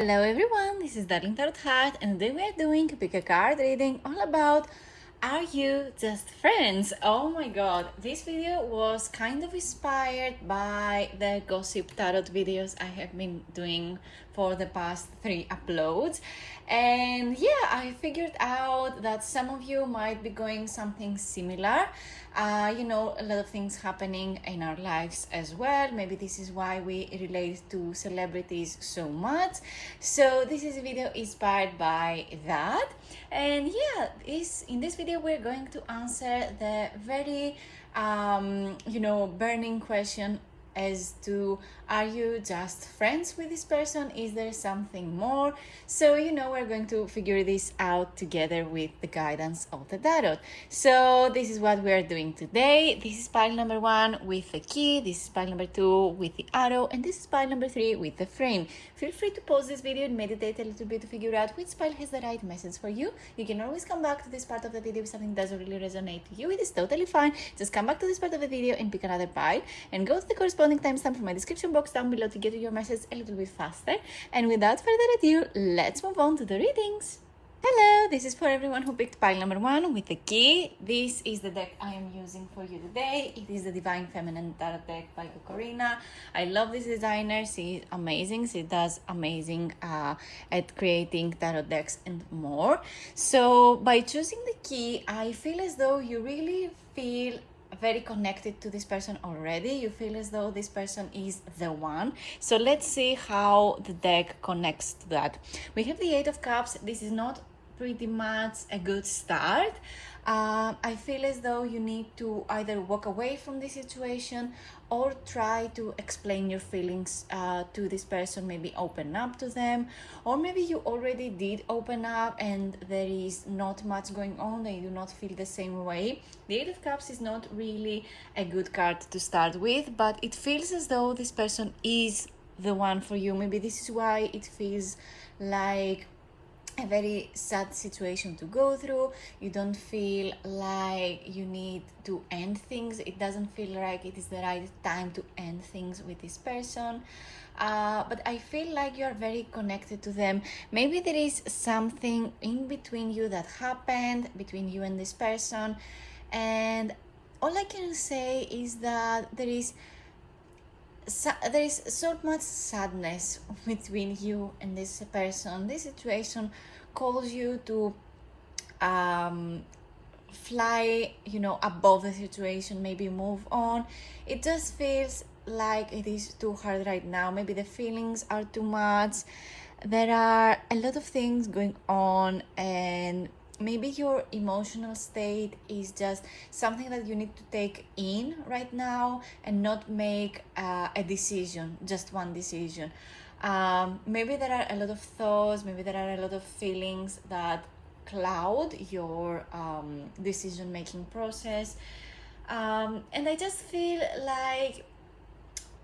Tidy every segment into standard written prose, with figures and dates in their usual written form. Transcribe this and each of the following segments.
Hello everyone, this is Untitled Chapter, and today we are doing pick a card reading all about Are You Just Friends? Oh my god, this video was kind of inspired by the gossip tarot videos I have been doing for the past 3 uploads. And yeah, I figured out that some of you might be going something similar. A lot of things happening in our lives as well. Maybe this is why we relate to celebrities so much. So this is a video inspired by that. And yeah, in this video we're going to answer the very burning question as to, are you just friends with this person? Is there something more? So we're going to figure this out together with the guidance of the tarot. So this is what we are doing today. This is pile number 1 with the key, this is pile number 2 with the arrow, and this is pile number 3 with the frame. Feel free to pause this video and meditate a little bit to figure out which pile has the right message for you. You can always come back to this part of the video if something doesn't really resonate to you. It is totally fine. Just come back to this part of the video and pick another pile and go to the corresponding timestamp from my description box down below to get to your message a little bit faster. And without further ado, let's move on to the readings. Hello, this is for everyone who picked pile number 1 with the key. This is the deck I am using for you today. It is the Divine Feminine Tarot deck by Corina. I love this designer. She is amazing. She does amazing at creating tarot decks and more. So by choosing the key, I feel as though you really feel very connected to this person already. You feel as though this person is the one. So let's see how the deck connects to that. We have the 8 of Cups. This is not pretty much a good start. I feel as though you need to either walk away from this situation or try to explain your feelings to this person, maybe open up to them, or maybe you already did open up and there is not much going on, they do not feel the same way. The 8 of Cups is not really a good card to start with, but it feels as though this person is the one for you. Maybe this is why it feels like a very sad situation to go through. You don't feel like you need to end things. It doesn't feel like it is the right time to end things with this person. But I feel like you're very connected to them. Maybe there is something in between you that happened between you and this person. And all I can say is that there is so much sadness between you and this person. This situation calls you to fly, above the situation, maybe move on. It just feels like it is too hard right now. Maybe the feelings are too much. There are a lot of things going on, and maybe your emotional state is just something that you need to take in right now and not make a decision, just one decision. Maybe there are a lot of thoughts, maybe there are a lot of feelings that cloud your decision-making process. And I just feel like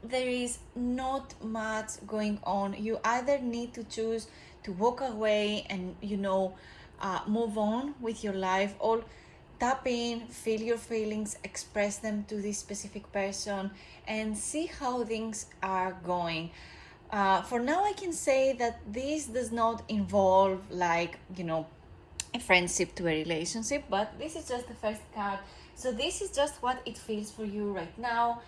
there is not much going on. You either need to choose to walk away and, move on with your life, or tap in, feel your feelings, express them to this specific person and see how things are going. For now, I can say that this does not involve a friendship to a relationship, but this is just the first card. So this is just what it feels for you right now.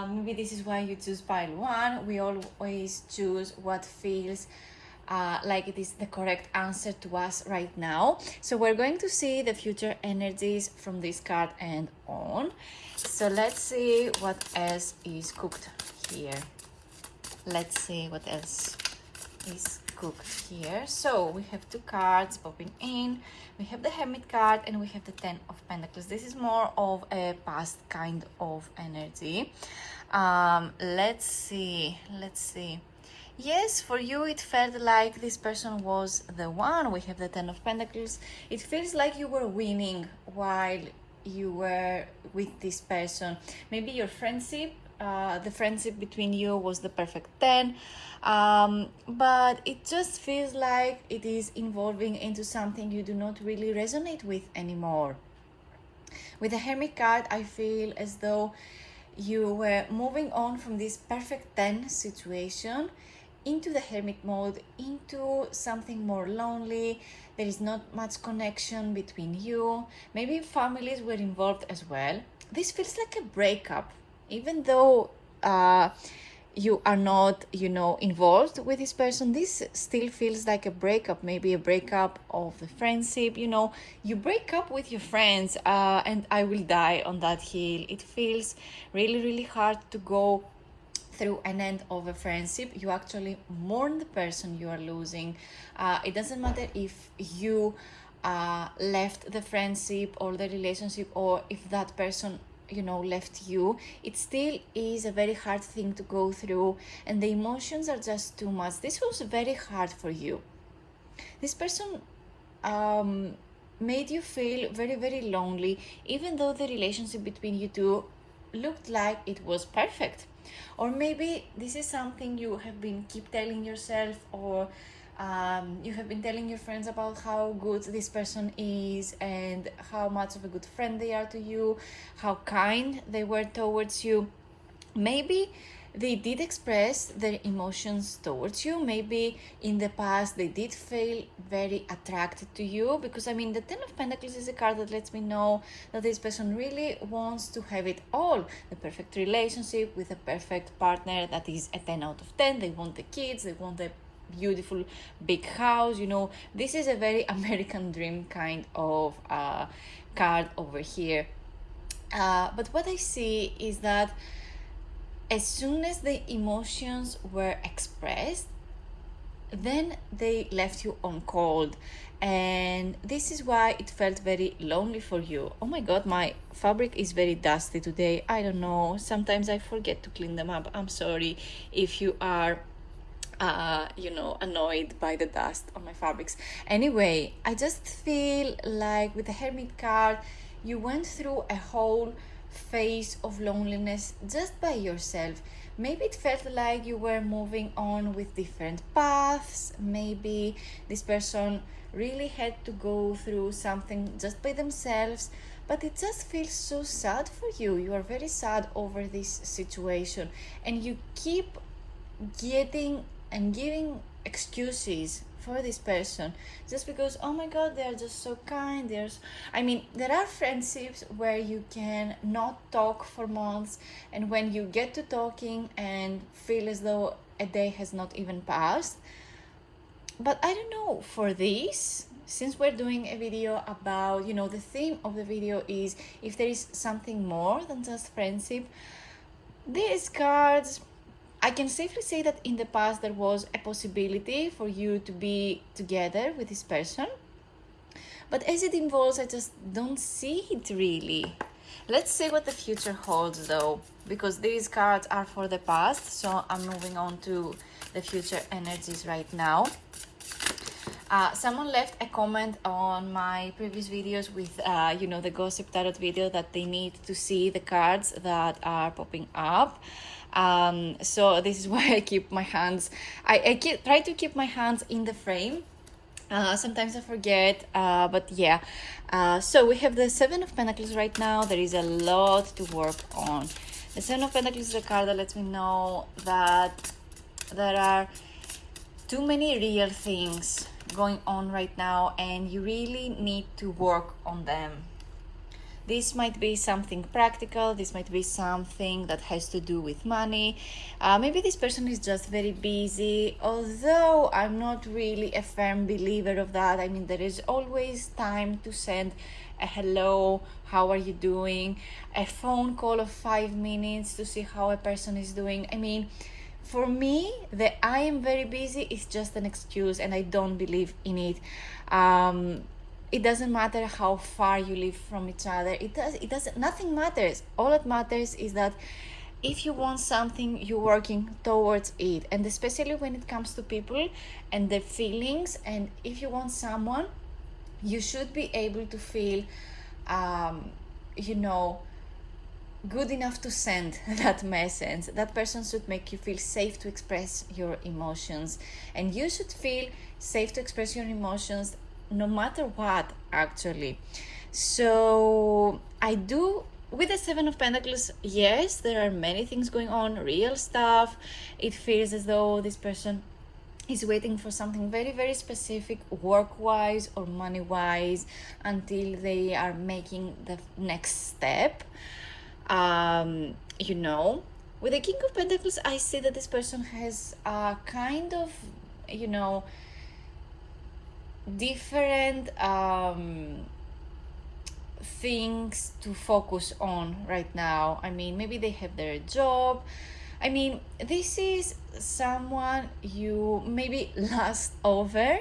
Maybe this is why you choose pile 1. We always choose what feels like it is the correct answer to us right now. So we're going to see the future energies from this card and on. So let's see what else is cooked here. Let's see what else is cooked here. So we have 2 cards popping in. We have the Hermit card and we have the 10 of Pentacles. This is more of a past kind of energy. Let's see. Yes, for you it felt like this person was the one. We have the 10 of Pentacles. It feels like you were winning while you were with this person. Maybe your friendship, the friendship between you was the perfect 10. But it just feels like it is evolving into something you do not really resonate with anymore. With the Hermit card, I feel as though you were moving on from this perfect 10 situation into the hermit mode, into something more lonely. There is not much connection between you. Maybe families were involved as well. This feels like a breakup, even though you are not, involved with this person. This still feels like a breakup, maybe a breakup of the friendship. You break up with your friends, and I will die on that hill. It feels really, really hard to go through an end of a friendship. You actually mourn the person you are losing. It doesn't matter if you left the friendship or the relationship, or if that person left you. It still is a very hard thing to go through, and the emotions are just too much. This was very hard for you. This person made you feel very, very lonely, even though the relationship between you two looked like it was perfect. Or maybe this is something you have been keep telling yourself, or you have been telling your friends about how good this person is and how much of a good friend they are to you, how kind they were towards you. Maybe they did express their emotions towards you. Maybe in the past they did feel very attracted to you, because the Ten of Pentacles is a card that lets me know that this person really wants to have it all. The perfect relationship with a perfect partner that is a 10 out of 10. They want the kids, they want the beautiful big house. This is a very American dream kind of card over here. But what I see is that as soon as the emotions were expressed, then they left you on cold. And this is why it felt very lonely for you. Oh my god, my fabric is very dusty today. I don't know, sometimes I forget to clean them up. I'm sorry if you are annoyed by the dust on my fabrics. Anyway, I just feel like with the Hermit card, you went through a whole phase of loneliness just by yourself. Maybe it felt like you were moving on with different paths. Maybe this person really had to go through something just by themselves, but it just feels so sad for you. You are very sad over this situation, and you keep getting and giving excuses for this person just because, oh my god, they are just so kind. There are friendships where you can not talk for months, and when you get to talking and feel as though a day has not even passed. But I don't know, for this, since we're doing a video about, the theme of the video is if there is something more than just friendship, these cards, I can safely say that in the past there was a possibility for you to be together with this person. But as it involves, I just don't see it really. Let's see what the future holds though, because these cards are for the past, so I'm moving on to the future energies right now. Someone left a comment on my previous videos with, the Gossip Tarot video, that they need to see the cards that are popping up. So this is why I keep my hands, I try to keep my hands in the frame. Sometimes I forget, but yeah. So we have the Seven of Pentacles right now. There is a lot to work on. The Seven of Pentacles is a card that lets me know that there are too many real things going on right now, and you really need to work on them. This might be something practical. This might be something that has to do with money. Maybe this person is just very busy, although I'm not really a firm believer of that. There is always time to send a hello, how are you doing, a phone call of 5 minutes to see how a person is doing. For me, the I am very busy is just an excuse, and I don't believe in it. It doesn't matter how far you live from each other. Nothing matters. All that matters is that if you want something, you're working towards it. And especially when it comes to people and their feelings, and if you want someone, you should be able to feel, good enough to send that message. That person should make you feel safe to express your emotions, and you should feel safe to express your emotions no matter what, actually. So I do with the Seven of Pentacles, yes, there are many things going on, real stuff. It feels as though this person is waiting for something very, very specific, work-wise or money-wise, until they are making the next step. You know, with the King of Pentacles, I see that this person has a kind of, you know, different things to focus on right now. I mean, maybe they have their job. I mean, this is someone you maybe lust over,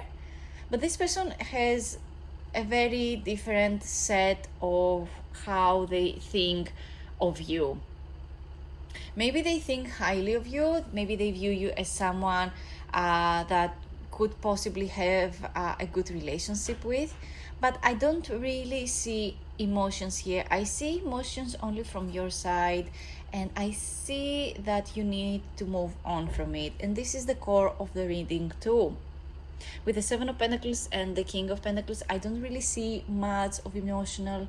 but this person has a very different set of how they think of you. Maybe they think highly of you. Maybe they view you as someone that could possibly have a good relationship with, but I don't really see emotions here. I see emotions only from your side, and I see that you need to move on from it, and this is the core of the reading too. With the Seven of Pentacles and the King of Pentacles, I don't really see much of emotional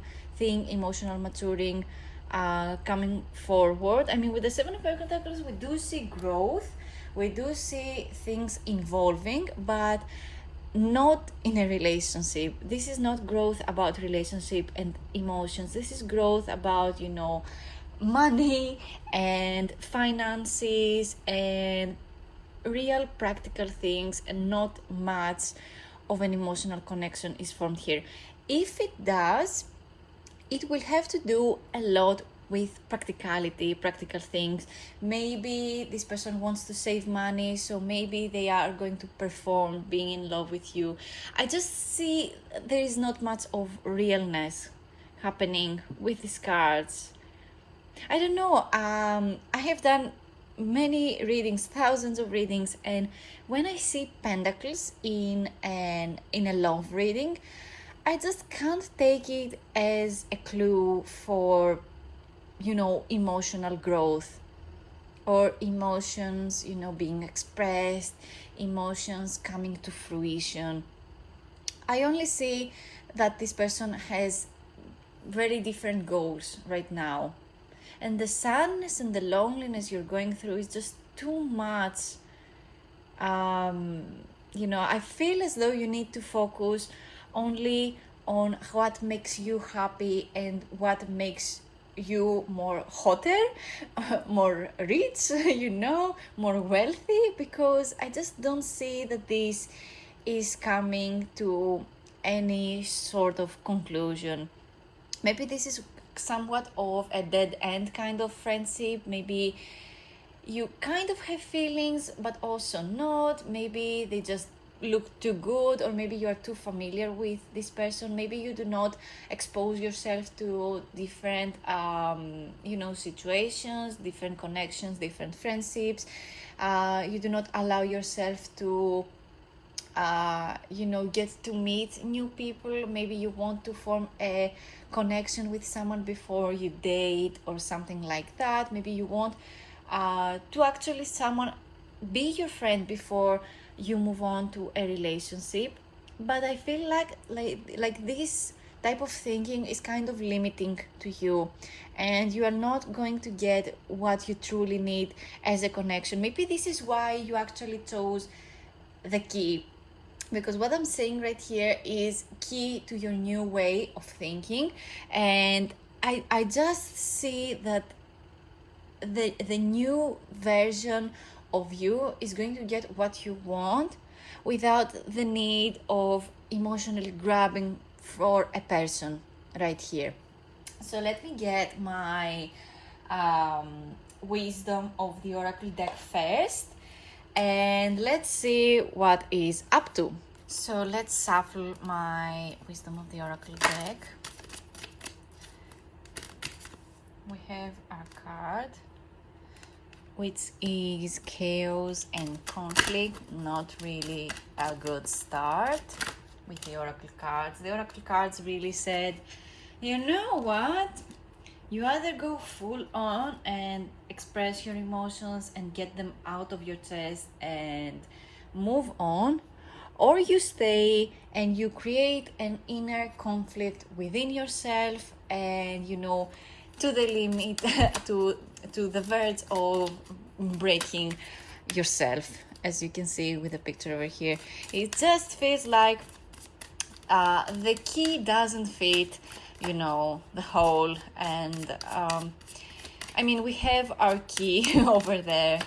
maturing coming forward. I mean, with the Seven of Pentacles, we do see growth, we do see things evolving, but not in a relationship. This is not growth about relationship and emotions. This is growth about, you know, money and finances and real practical things, and not much of an emotional connection is formed here. If it does, it will have to do a lot with practicality, practical things. Maybe this person wants to save money, so maybe they are going to perform being in love with you. I just see there is not much of realness happening with these cards. I don't know, I have done many readings, thousands of readings, and when I see pentacles in a love reading, I just can't take it as a clue for, you know, emotional growth or emotions, you know, being expressed, emotions coming to fruition. I only see that this person has very different goals right now, and the sadness and the loneliness you're going through is just too much. You know, I feel as though you need to focus only on what makes you happy and what makes you more hotter, more rich, you know, more wealthy, because I just don't see that this is coming to any sort of conclusion. Maybe this is somewhat of a dead end kind of friendship. Maybe you kind of have feelings but also not. Maybe they just look too good, or maybe you are too familiar with this person. Maybe you do not expose yourself to different you know, situations, different connections, different friendships. You do not allow yourself to you know, get to meet new people. Maybe you want to form a connection with someone before you date or something like that. Maybe you want to actually someone be your friend before you move on to a relationship. But I feel like this type of thinking is kind of limiting to you, and you are not going to get what you truly need as a connection. Maybe this is why you actually chose the key, because what I'm saying right here is key to your new way of thinking. And I just see that the new version of you is going to get what you want without the need of emotionally grabbing for a person right here. So let me get my wisdom of the oracle deck first, and let's see what is up to. So let's shuffle my wisdom of the oracle deck. We have our card, which is chaos and conflict. Not really a good start with the oracle cards. The oracle cards really said, you know what? You either go full on and express your emotions and get them out of your chest and move on, or you stay and you create an inner conflict within yourself, and, you know, to the limit, to the verge of breaking yourself, as you can see with the picture over here. It just feels like the key doesn't fit, you know, the hole. And I mean, we have our key over there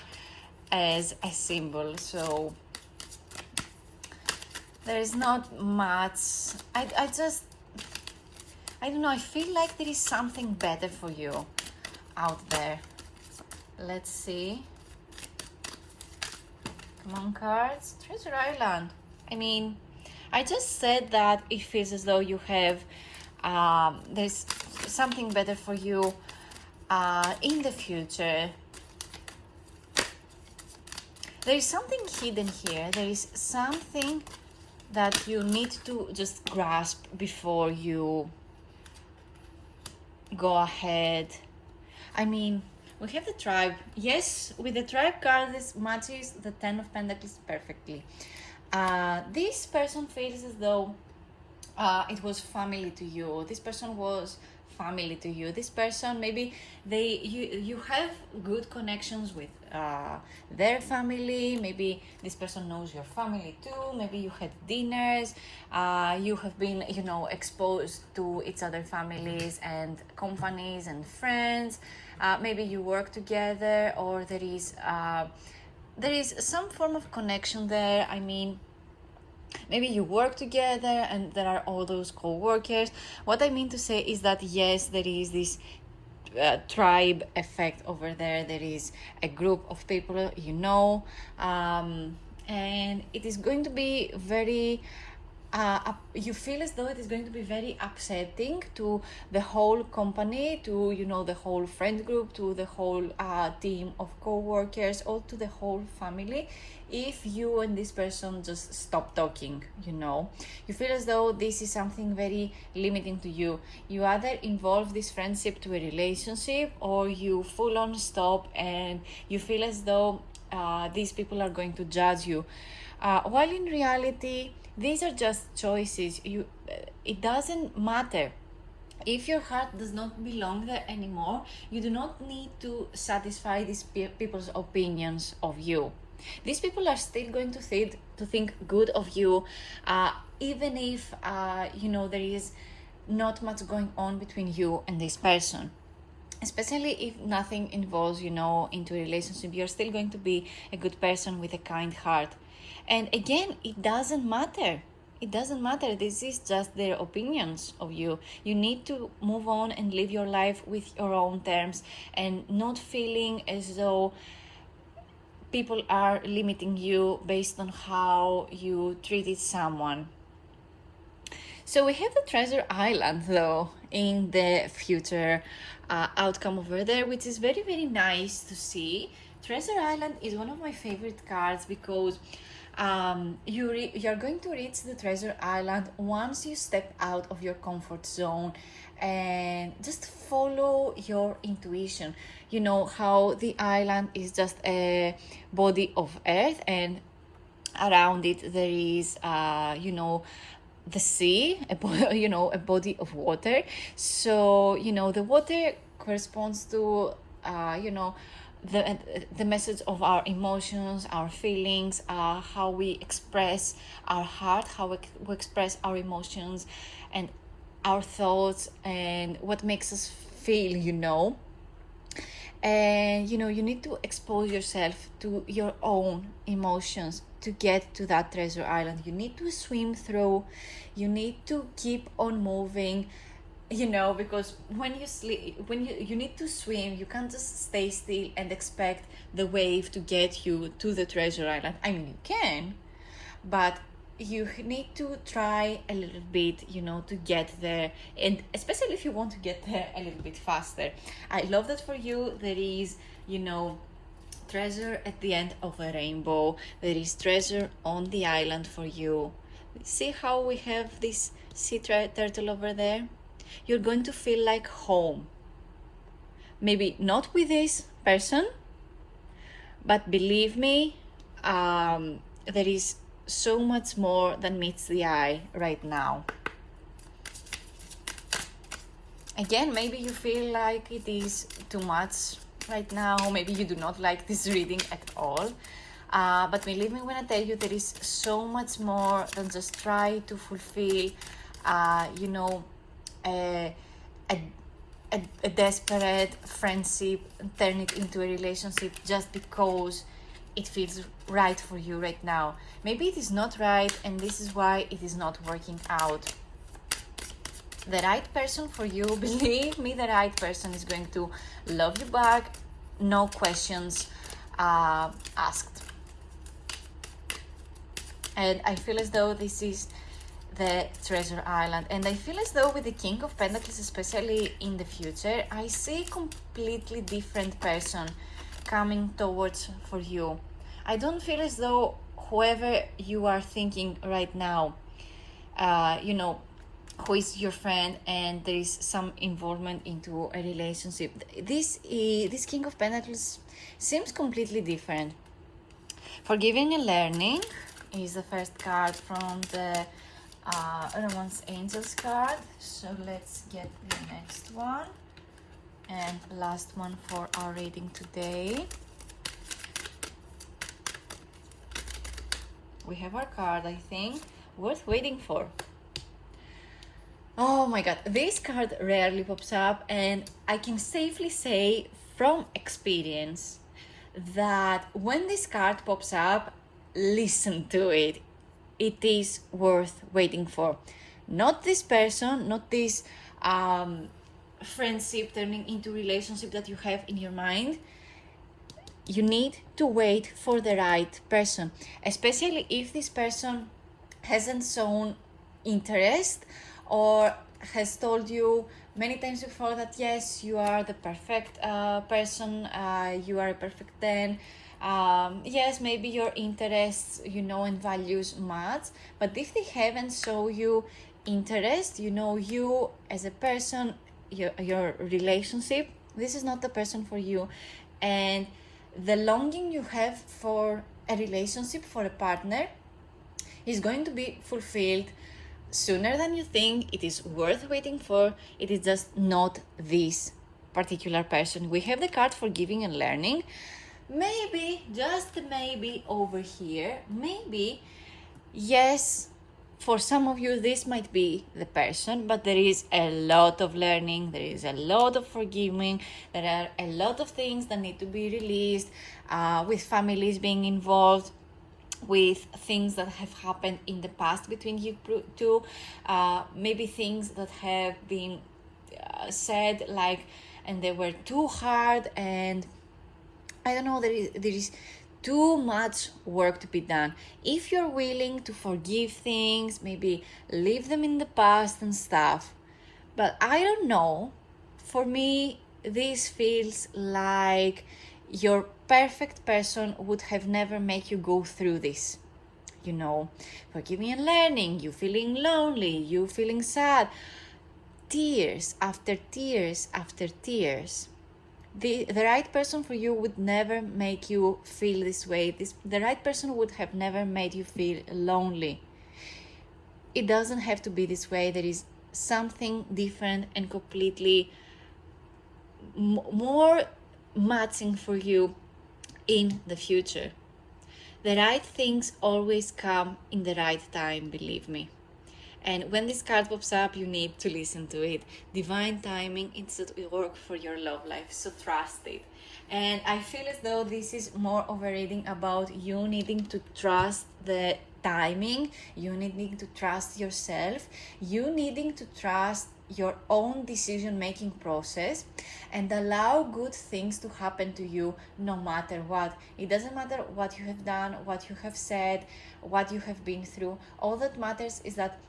as a symbol, so there is not much. I don't know, I feel like there is something better for you out there. Let's see. Come on, cards. Treasure Island. I mean, I just said that it feels as though you have, there's something better for you in the future. There is something hidden here. There is something that you need to just grasp before you go ahead. I mean, we have the tribe. Yes, with the tribe card, this matches the Ten of Pentacles perfectly. This person feels as though it was family to you. This person was family to you. This person, maybe you have good connections with their family. Maybe this person knows your family too. Maybe you had dinners. You have been, you know, exposed to each other families and companies and friends. Maybe you work together, or there is some form of connection there. I mean, maybe you work together and there are all those co-workers. What I mean to say is that yes, there is this tribe effect over there. There is a group of people, you know, and it is going to be very you feel as though it is going to be very upsetting to the whole company, to, you know, the whole friend group, to the whole team of co-workers, or to the whole family, if you and this person just stop talking. You know, you feel as though this is something very limiting to you. You either involve this friendship to a relationship, or you full on stop and you feel as though these people are going to judge you, while in reality these are just choices. It doesn't matter. If your heart does not belong there anymore, you do not need to satisfy these people's opinions of you. These people are still going to think good of you, even if you know, there is not much going on between you and this person. Especially if nothing involves, you know, into a relationship, you're still going to be a good person with a kind heart. And again, it doesn't matter. It doesn't matter. This is just their opinions of you. You need to move on and live your life with your own terms, and not feeling as though people are limiting you based on how you treated someone. So we have the Treasure Island, though, in the future outcome over there, which is very, very nice to see. Treasure Island is one of my favorite cards because you're going to reach the Treasure Island once you step out of your comfort zone and just follow your intuition. You know how the island is just a body of earth, and around it there is you know, the sea, a body of water. So, you know, the water corresponds to you know, the message of our emotions, our feelings, how we express our heart, how we express our emotions and our thoughts, and what makes us feel, you know. And, you know, you need to expose yourself to your own emotions to get to that treasure island. You need to swim through, you need to keep on moving, you know, because when you sleep, when you need to swim, you can't just stay still and expect the wave to get you to the treasure island. I mean, you can, but you need to try a little bit, you know, to get there, and especially if you want to get there a little bit faster. I love that for you. There is, you know, treasure at the end of a rainbow. There is treasure on the island for you. See how we have this sea turtle over there? You're going to feel like home. Maybe not with this person, but believe me, there is so much more than meets the eye right now. Again, maybe you feel like it is too much right now. Maybe you do not like this reading at all. But believe me when I tell you, there is so much more than just try to fulfill, you know, a, a desperate friendship, turn it into a relationship just because it feels right for you right now. Maybe it is not right, and this is why it is not working out. The right person for you, believe me, the right person is going to love you back, no questions asked. And I feel as though this is the treasure island, and I feel as though with the King of Pentacles, especially in the future, I see a completely different person coming towards for you. I don't feel as though whoever you are thinking right now, you know, who is your friend and there is some involvement into a relationship, this King of Pentacles seems completely different. Forgiving and learning is the first card from the Romance Angels card. So let's get the next one and last one for our reading today. We have our card, I think, worth waiting for. Oh my god, this card rarely pops up, and I can safely say from experience that when this card pops up, listen to it. It is worth waiting for. Not this person, not this friendship turning into relationship that you have in your mind. You need to wait for the right person, especially if this person hasn't shown interest or has told you many times before that yes, you are the perfect person, you are a perfect 10. Yes, maybe your interests, you know, and values match, but if they haven't shown you interest, you know, you as a person, your relationship, this is not the person for you. And the longing you have for a relationship, for a partner, is going to be fulfilled sooner than you think. It is worth waiting for. It is just not this particular person. We have the card Forgiving and Learning. Maybe, just maybe over here, maybe, yes, for some of you this might be the person, but there is a lot of learning, there is a lot of forgiving, there are a lot of things that need to be released, with families being involved, with things that have happened in the past between you two, maybe things that have been said like, and they were too hard, and I don't know, there is too much work to be done. If you're willing to forgive things, maybe leave them in the past and stuff. But I don't know, for me, this feels like your perfect person would have never made you go through this. You know, Forgiving and Learning, you feeling lonely, you feeling sad, tears after tears after tears. The right person for you would never make you feel this way. The right person would have never made you feel lonely. It doesn't have to be this way. There is something different and completely more matching for you in the future. The right things always come in the right time, believe me. And when this card pops up, you need to listen to it. Divine timing, it's at work for your love life, so trust it. And I feel as though this is more of a reading about you needing to trust the timing, you needing to trust yourself, you needing to trust your own decision-making process, and allow good things to happen to you no matter what. It doesn't matter what you have done, what you have said, what you have been through. All that matters is that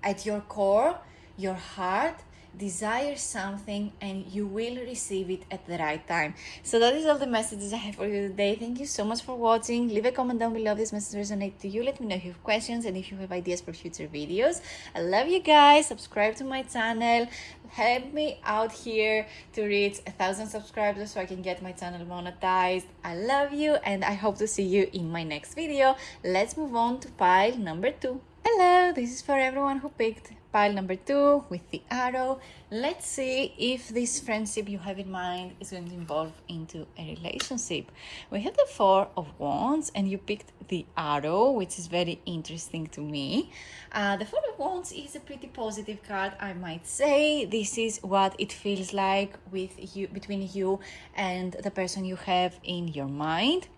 at your core, your heart desires something, and you will receive it at the right time. So that is all the messages I have for you today. Thank you so much for watching. Leave a comment down below if this message resonates to you. Let me know if you have questions and if you have ideas for future videos. I love you guys. Subscribe to my channel. Help me out here to reach 1,000 subscribers so I can get my channel monetized. I love you, and I hope to see you in my next video. Let's move on to pile number 2. Hello, this is for everyone who picked pile number 2 with the arrow. Let's see if this friendship you have in mind is going to evolve into a relationship. We have the 4 of Wands and you picked the arrow, which is very interesting to me. The 4 of Wands is a pretty positive card, I might say. This is what it feels like with you, between you and the person you have in your mind.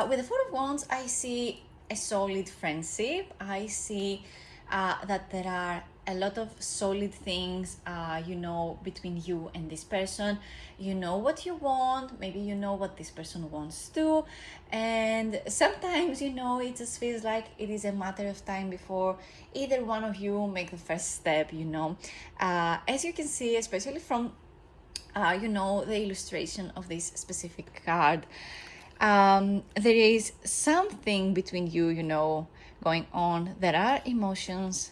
With the 4 of Wands, I see a solid friendship. I see that there are a lot of solid things, between you and this person. You know what you want, maybe you know what this person wants too. And sometimes, it just feels like it is a matter of time before either one of you make the first step, As you can see, especially from, the illustration of this specific card, there is something between you, going on. There are emotions,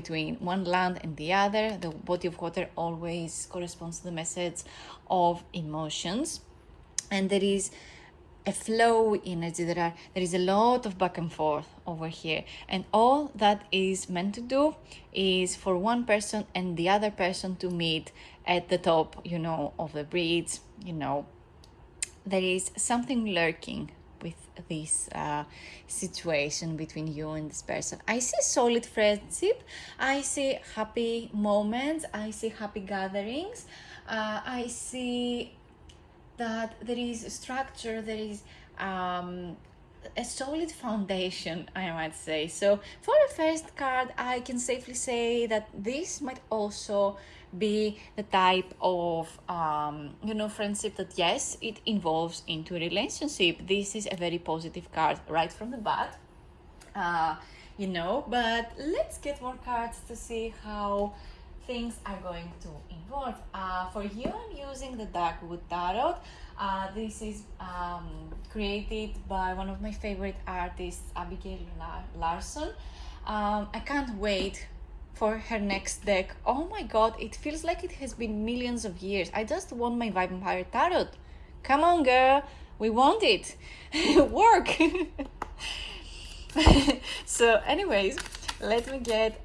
between one land and the other. The body of water always corresponds to the message of emotions. And there is a flow energy. There is a lot of back and forth over here. And all that is meant to do is for one person and the other person to meet at the top, of the bridge, There is something lurking with this situation between you and this person. I see solid friendship. I see happy moments. I see happy gatherings. I see that there is structure. There is a solid foundation, I might say. So for the first card, I can safely say that this might also be the type of friendship that, yes, it involves into a relationship. This is a very positive card right from the bat, but let's get more cards to see how things are going to evolve. For you, I'm using the Darkwood Tarot. This is created by one of my favorite artists, Abigail Larson. I can't wait for her next deck. Oh my god, it feels like it has been millions of years. I just want my Vampire Tarot. Come on, girl, we want it. Work. So anyways, let me get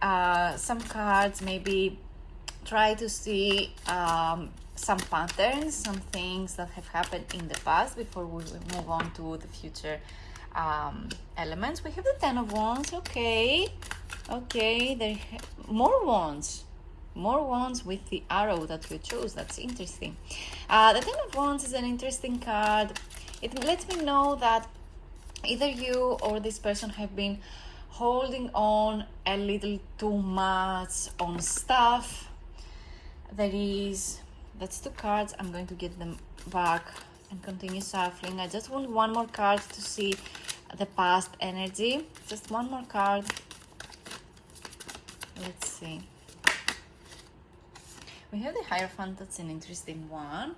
some cards, maybe try to see some patterns, some things that have happened in the past before we move on to the future elements. We have the 10 of Wands. Okay, there more wands with the arrow that you chose. That's interesting. The 10 of Wands is an interesting card. It lets me know that either you or this person have been holding on a little too much on stuff. That's 2 cards. I'm going to get them back and continue shuffling. I just want one more card to see the past energy. Just one more card. Let's see. We have the Hierophant. That's an interesting one.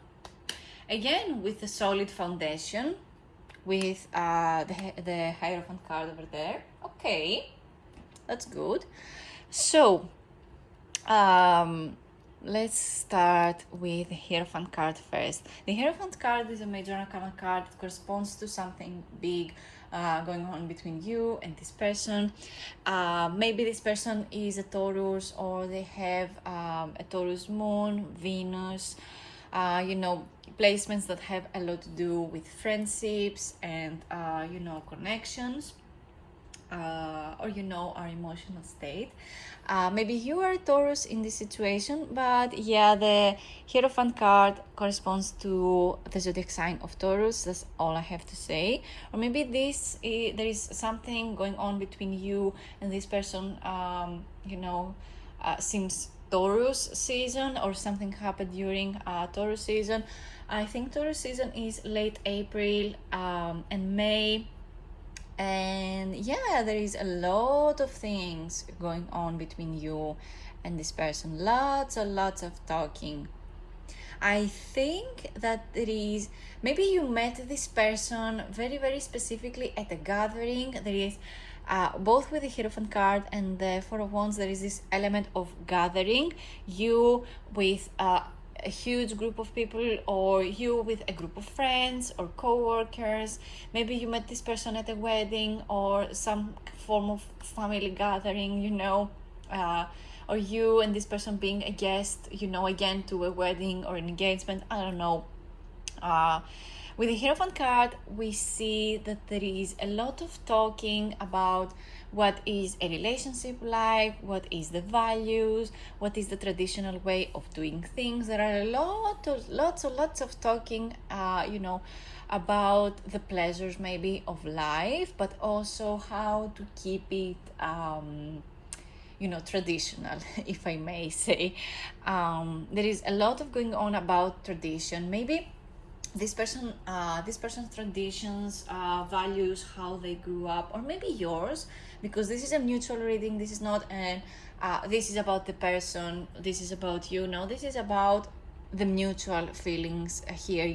Again, with a solid foundation, with the Hierophant card over there. Okay, that's good. So, let's start with the Hierophant card first. The Hierophant card is a major arcana card. It corresponds to something big going on between you and this person. Maybe this person is a Taurus, or they have a Taurus moon, Venus, placements that have a lot to do with friendships and, connections. Or our emotional state. Maybe you are a Taurus in this situation, but yeah, the Hierophant card corresponds to the zodiac sign of Taurus. That's all I have to say. Or maybe there is something going on between you and this person, since Taurus season, or something happened during Taurus season. I think Taurus season is late April and May. And yeah, there is a lot of things going on between you and this person. Lots of talking. I think that there is, maybe you met this person very, very specifically at a gathering. There is, both with the Hierophant card and the 4 of Wands, there is this element of gathering. You with a huge group of people, or you with a group of friends or co-workers. Maybe you met this person at a wedding or some form of family gathering, or you and this person being a guest, again to a wedding or an engagement, I don't know. With the Hierophant card, we see that there is a lot of talking about what is a relationship like, what is the values, what is the traditional way of doing things. There are lots of talking, about the pleasures maybe of life, but also how to keep it traditional, if I may say. There is a lot of going on about tradition. Maybe this person's traditions, values, how they grew up, or maybe yours, because this is a mutual reading. This is not this is about the person, this is about you. No, this is about the mutual feelings here,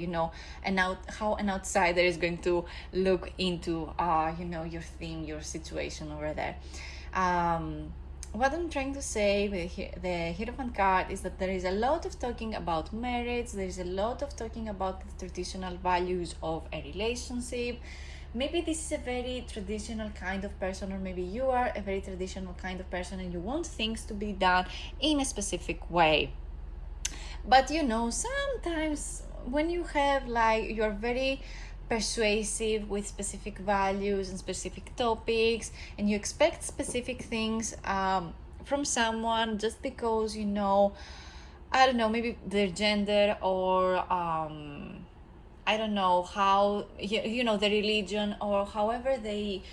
and how an outsider is going to look into your theme, your situation over there. What I'm trying to say with the Hierophant card is that there is a lot of talking about marriage, there is a lot of talking about the traditional values of a relationship. Maybe this is a very traditional kind of person, or maybe you are a very traditional kind of person and you want things to be done in a specific way. But sometimes when you have you're very persuasive with specific values and specific topics, and you expect specific things from someone just because I don't know, maybe their gender, or I don't know how the religion, or however they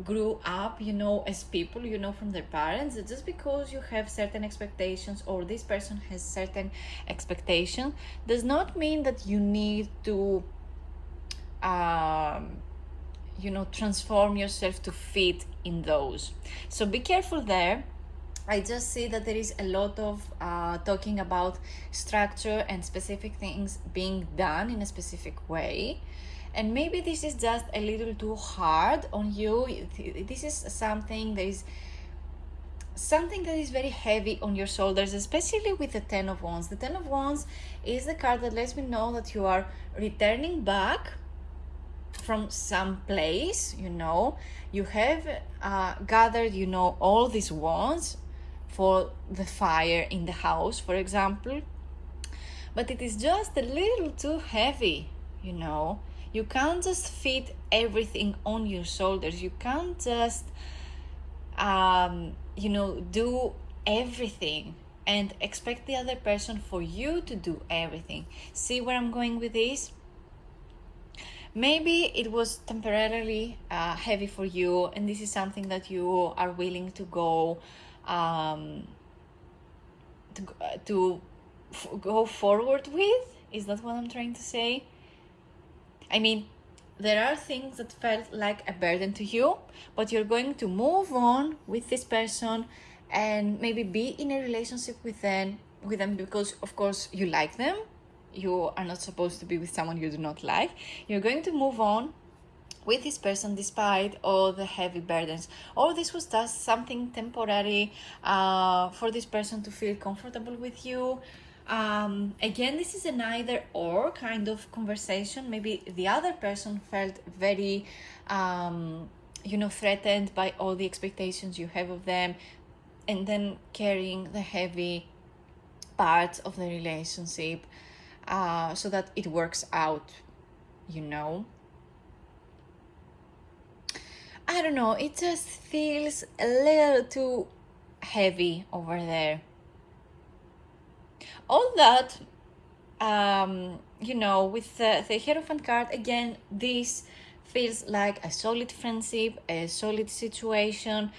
grew up as people from their parents. Just because you have certain expectations, or this person has certain expectations, does not mean that you need to transform yourself to fit in those. So be careful there. I just see that there is a lot of talking about structure and specific things being done in a specific way, and maybe this is just a little too hard on you. This is something that is very heavy on your shoulders, especially with the Ten of Wands. The Ten of Wands is the card that lets me know that you are returning back from some place. You have gathered all these wands for the fire in the house, for example, but it is just a little too heavy. You can't just fit everything on your shoulders. You can't just do everything and expect the other person for you to do everything. See where I'm going with this? Maybe it was temporarily heavy for you, and this is something that you are willing to go go forward with. Is that what I'm trying to say? I mean, there are things that felt like a burden to you, but you're going to move on with this person and maybe be in a relationship with them because, of course, you like them. You are not supposed to be with someone you do not like. You're going to move on with this person despite all the heavy burdens. Or this was just something temporary for this person to feel comfortable with you. Again, this is an either or kind of conversation. Maybe the other person felt very threatened by all the expectations you have of them, and then carrying the heavy parts of the relationship so that it works out. I don't know, it just feels a little too heavy over there. All that, with the Hierophant card, again, this feels like a solid friendship, a solid situation.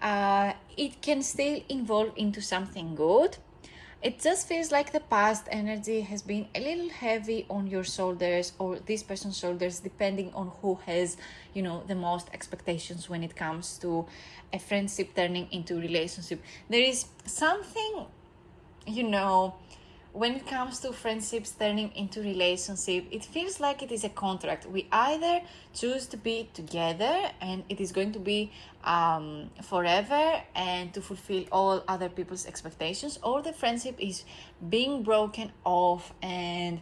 It can still evolve into something good. It just feels like the past energy has been a little heavy on your shoulders, or this person's shoulders, depending on who has, the most expectations when it comes to a friendship turning into a relationship. There is something, when it comes to friendships turning into relationship, it feels like it is a contract. We either choose to be together and it is going to be forever and to fulfill all other people's expectations, or the friendship is being broken off and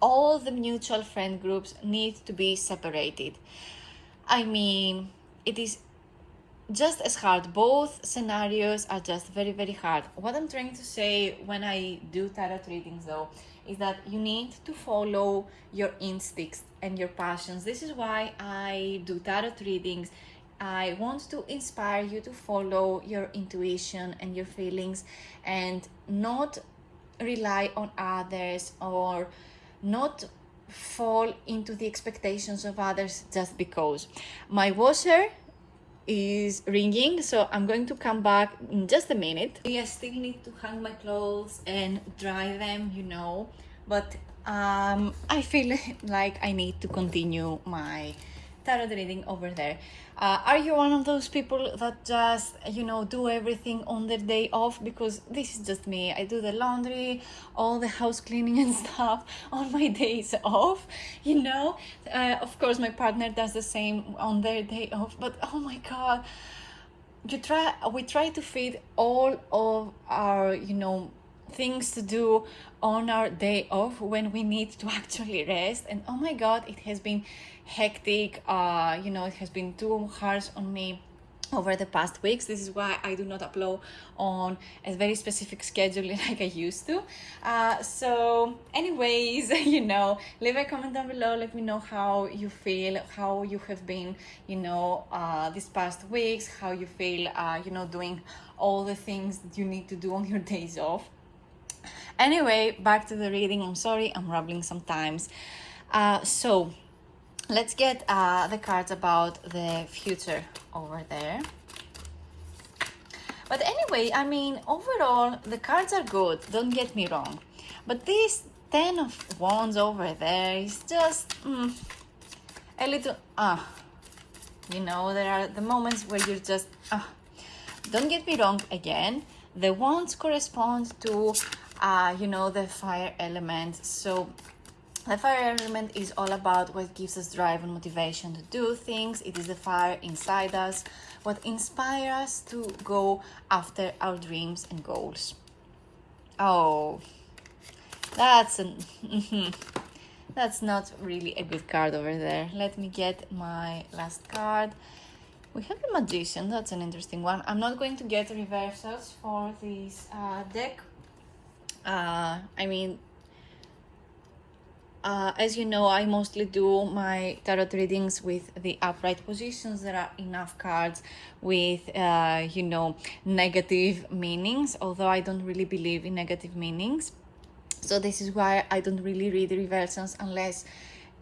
all the mutual friend groups need to be separated. I mean, it is just as hard. Both scenarios are just very, very hard. What I'm trying to say when I do tarot readings, though, is that you need to follow your instincts and your passions. This is why I do tarot readings. I want to inspire you to follow your intuition and your feelings and not rely on others, or not fall into the expectations of others just because. My washer is ringing, so I'm going to come back in just a minute. I still need to hang my clothes and dry them, but I feel like I need to continue my tarot reading over there. Are you one of those people that just do everything on their day off? Because this is just me. I do the laundry, all the house cleaning and stuff on my days off. Of course my partner does the same on their day off, but oh my god, we try to fit all of our things to do on our day off when we need to actually rest. And oh my god, it has been hectic. It has been too harsh on me over the past weeks. This is why I do not upload on a very specific schedule like I used to. So anyways, leave a comment down below. Let me know how you feel, how you have been, these past weeks, how you feel, doing all the things that you need to do on your days off. Anyway, back to the reading. I'm sorry, I'm rambling sometimes. So let's get the cards about the future over there. But anyway, I mean, overall, the cards are good, don't get me wrong. But this 10 of Wands over there is just a little, there are the moments where you're just, don't get me wrong again. The Wands correspond to, the fire element. So the fire element is all about what gives us drive and motivation to do things. It is the fire inside us, what inspires us to go after our dreams and goals. Oh, that's not really a good card over there. Let me get my last card. We have the Magician. That's an interesting one. I'm not going to get reversals for this deck. As you know, I mostly do my tarot readings with the upright positions. There are enough cards with, negative meanings, although I don't really believe in negative meanings. So this is why I don't really read reversals unless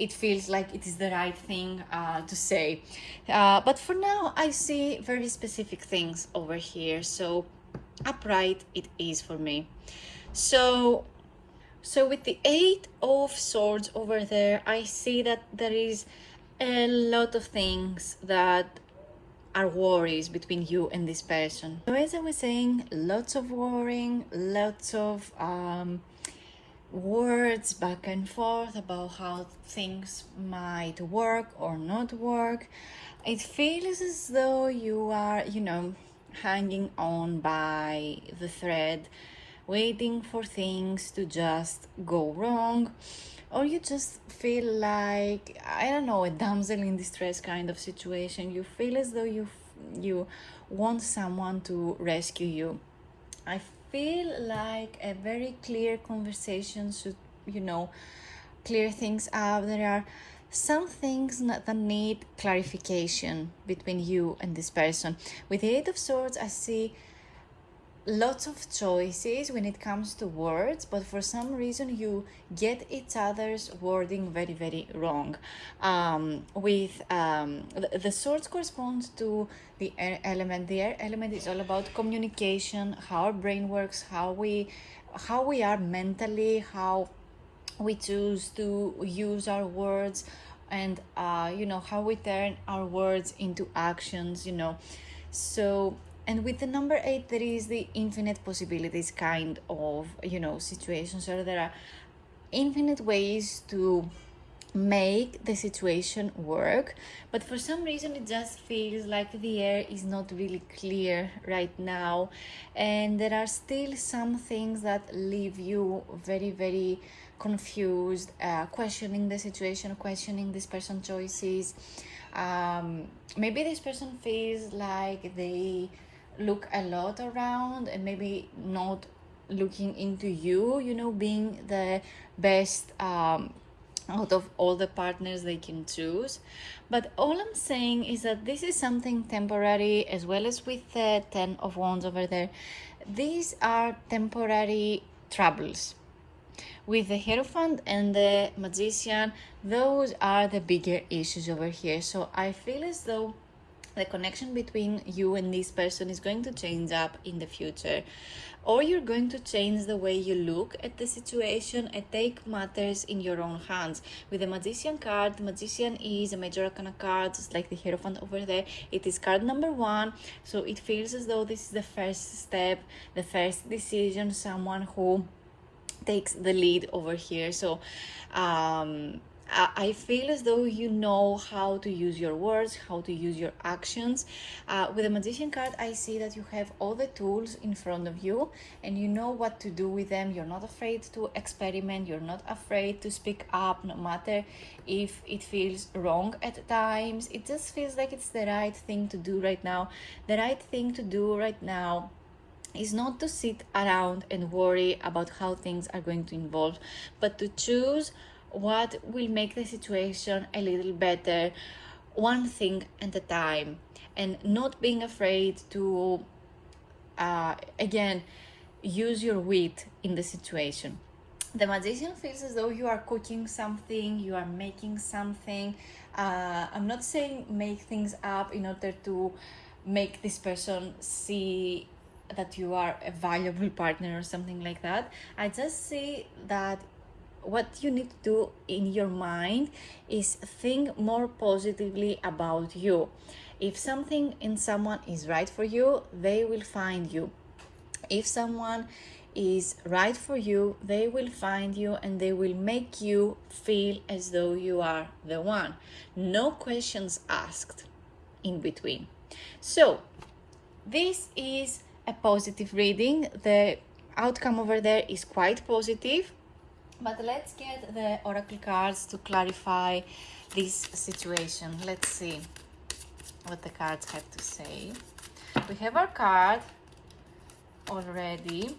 it feels like it is the right thing to say. But for now, I see very specific things over here. So upright it is for me. So with the 8 of Swords over there, I see that there is a lot of things that are worries between you and this person. So as I was saying, lots of worrying, lots of words back and forth about how things might work or not work. It feels as though you are, hanging on by the thread, waiting for things to just go wrong, or you just feel like, I don't know, a damsel in distress kind of situation. You feel as though you want someone to rescue you. I feel like a very clear conversation should, clear things up. There are some things that need clarification between you and this person. With the 8 of Swords, I see lots of choices when it comes to words, but for some reason you get each other's wording very, very wrong. The swords corresponds to the air element. The air element is all about communication, how our brain works, how we are mentally, how we choose to use our words, and how we turn our words into actions. So And with the number 8, there is the infinite possibilities kind of, situation. So there are infinite ways to make the situation work, but for some reason it just feels like the air is not really clear right now, and there are still some things that leave you very, very confused, questioning the situation, questioning this person's choices. Maybe this person feels like they look a lot around and maybe not looking into you, being the best out of all the partners they can choose. But all I'm saying is that this is something temporary, as well as with the 10 of Wands over there. These are temporary troubles. With the Hierophant and the Magician, those are the bigger issues over here. So I feel as though the connection between you and this person is going to change up in the future, or you're going to change the way you look at the situation and take matters in your own hands. With the Magician card, the Magician is a major arcana card, just like the Hierophant over there. It is card number 1, so it feels as though this is the first step, the first decision, someone who takes the lead over here. So I feel as though you know how to use your words, how to use your actions. With the Magician card, I see that you have all the tools in front of you and you know what to do with them. You're not afraid to experiment. You're not afraid to speak up, no matter if it feels wrong at times. It just feels like it's the right thing to do right now. The right thing to do right now is not to sit around and worry about how things are going to evolve, but to choose what will make the situation a little better, one thing at a time, and not being afraid to again use your wit in the situation. The Magician feels as though you are cooking something, you are making something. I'm not saying make things up in order to make this person see that you are a valuable partner or something like that. I just say that what you need to do in your mind is think more positively about you. If something in someone is right for you, they will find you. If someone is right for you, they will find you and they will make you feel as though you are the one. No questions asked in between. So this is a positive reading. The outcome over there is quite positive. But let's get the oracle cards to clarify this situation. Let's see what the cards have to say. We have our card already.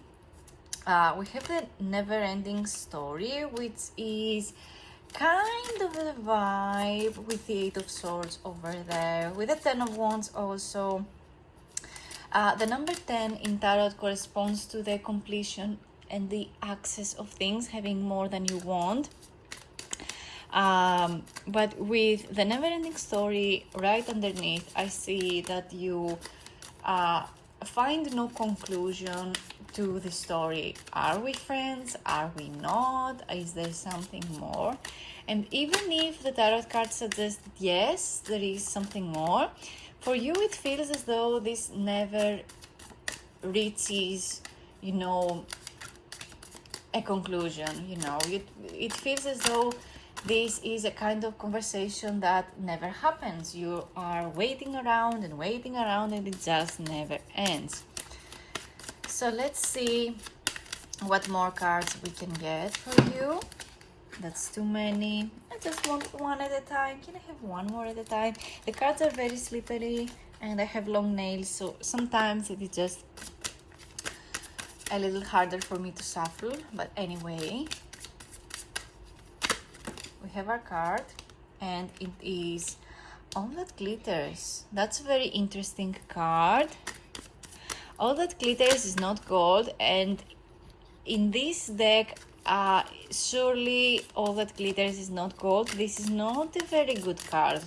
We have the never-ending story, which is kind of the vibe with the 8 of Swords over there. With the 10 of Wands also. The number 10 in Tarot corresponds to the completion and the access of things, having more than you want. But with the never-ending story right underneath, I see that you find no conclusion to the story. Are we friends? Are we not? Is there something more? And even if the tarot card suggests yes, there is something more, for you it feels as though this never reaches, a conclusion. It feels as though this is a kind of conversation that never happens. You are waiting around and it just never ends. So let's see what more cards we can get for you. That's too many. I just want one at a time. Can I have one more at a time? The cards are very slippery and I have long nails, so sometimes it is just a little harder for me to shuffle. But anyway, we have our card and it is All That Glitters. That's a very interesting card. All That Glitters is not gold, and in this deck, surely All That Glitters is not gold. This is not a very good card,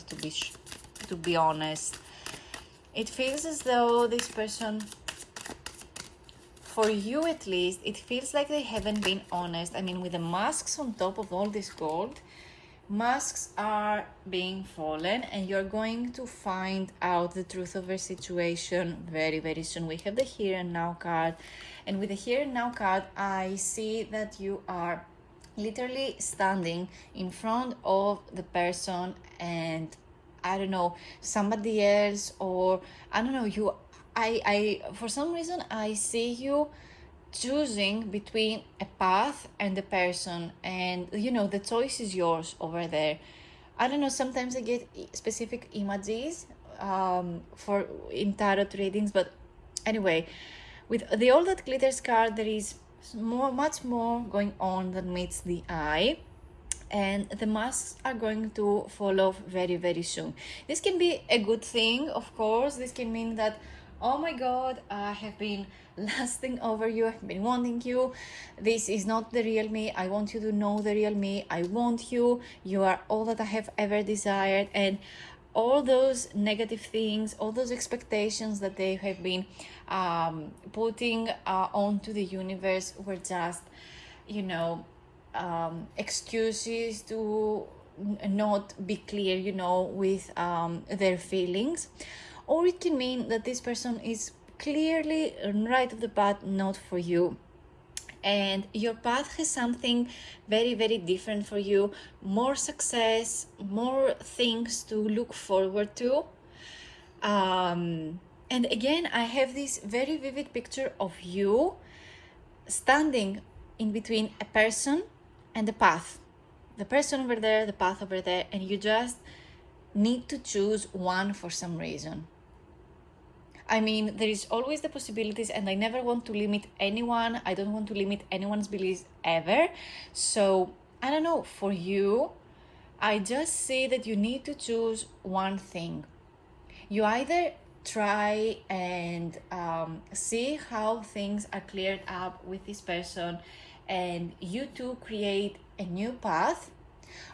to be honest. It feels as though this person, for you at least, it feels like they haven't been honest. I mean, with the masks on top of all this gold, masks are being fallen and you're going to find out the truth of your situation very, very soon. We have the here and now card, and with the here and now card, I see that you are literally standing in front of the person, and I don't know, somebody else, or I don't know, you I for some reason I see you choosing between a path and a person, and the choice is yours over there. I don't know, sometimes I get specific images for in tarot readings, but anyway, with the All That Glitters card, there is much more going on than meets the eye, and the masks are going to fall off very, very soon. This can be a good thing, of course. This can mean that, oh my god, I have been lusting over you, I've been wanting you, this is not the real me, I want you to know the real me, I want you, you are all that I have ever desired, and all those negative things, all those expectations that they have been putting onto the universe were just, excuses to not be clear, with their feelings. Or it can mean that this person is clearly right off the bat not for you, and your path has something very, very different for you, more success, more things to look forward to. And again, I have this very vivid picture of you standing in between a person and the path, the person over there, the path over there, and you just need to choose one for some reason. I mean, there is always the possibilities, and I never want to limit anyone. I don't want to limit anyone's beliefs ever. So, I don't know, for you, I just say that you need to choose one thing. You either try and see how things are cleared up with this person, and you two create a new path,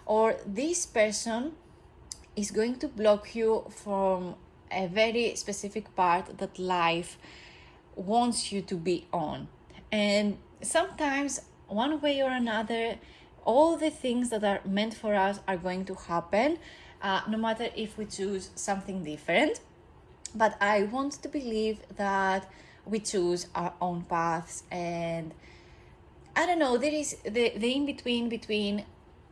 or this person is going to block you from a very specific part that life wants you to be on. And sometimes, one way or another, all the things that are meant for us are going to happen, no matter if we choose something different. But I want to believe that we choose our own paths, and I don't know, there is the in-between between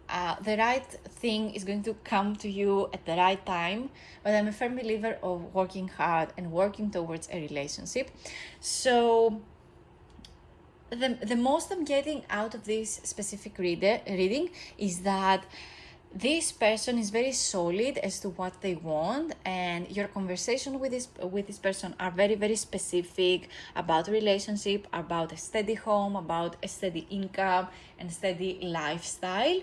the right thing is going to come to you at the right time, but I'm a firm believer of working hard and working towards a relationship. So the most I'm getting out of this specific reading is that this person is very solid as to what they want, and your conversation with this person are very, very specific about relationship, about a steady home, about a steady income and steady lifestyle.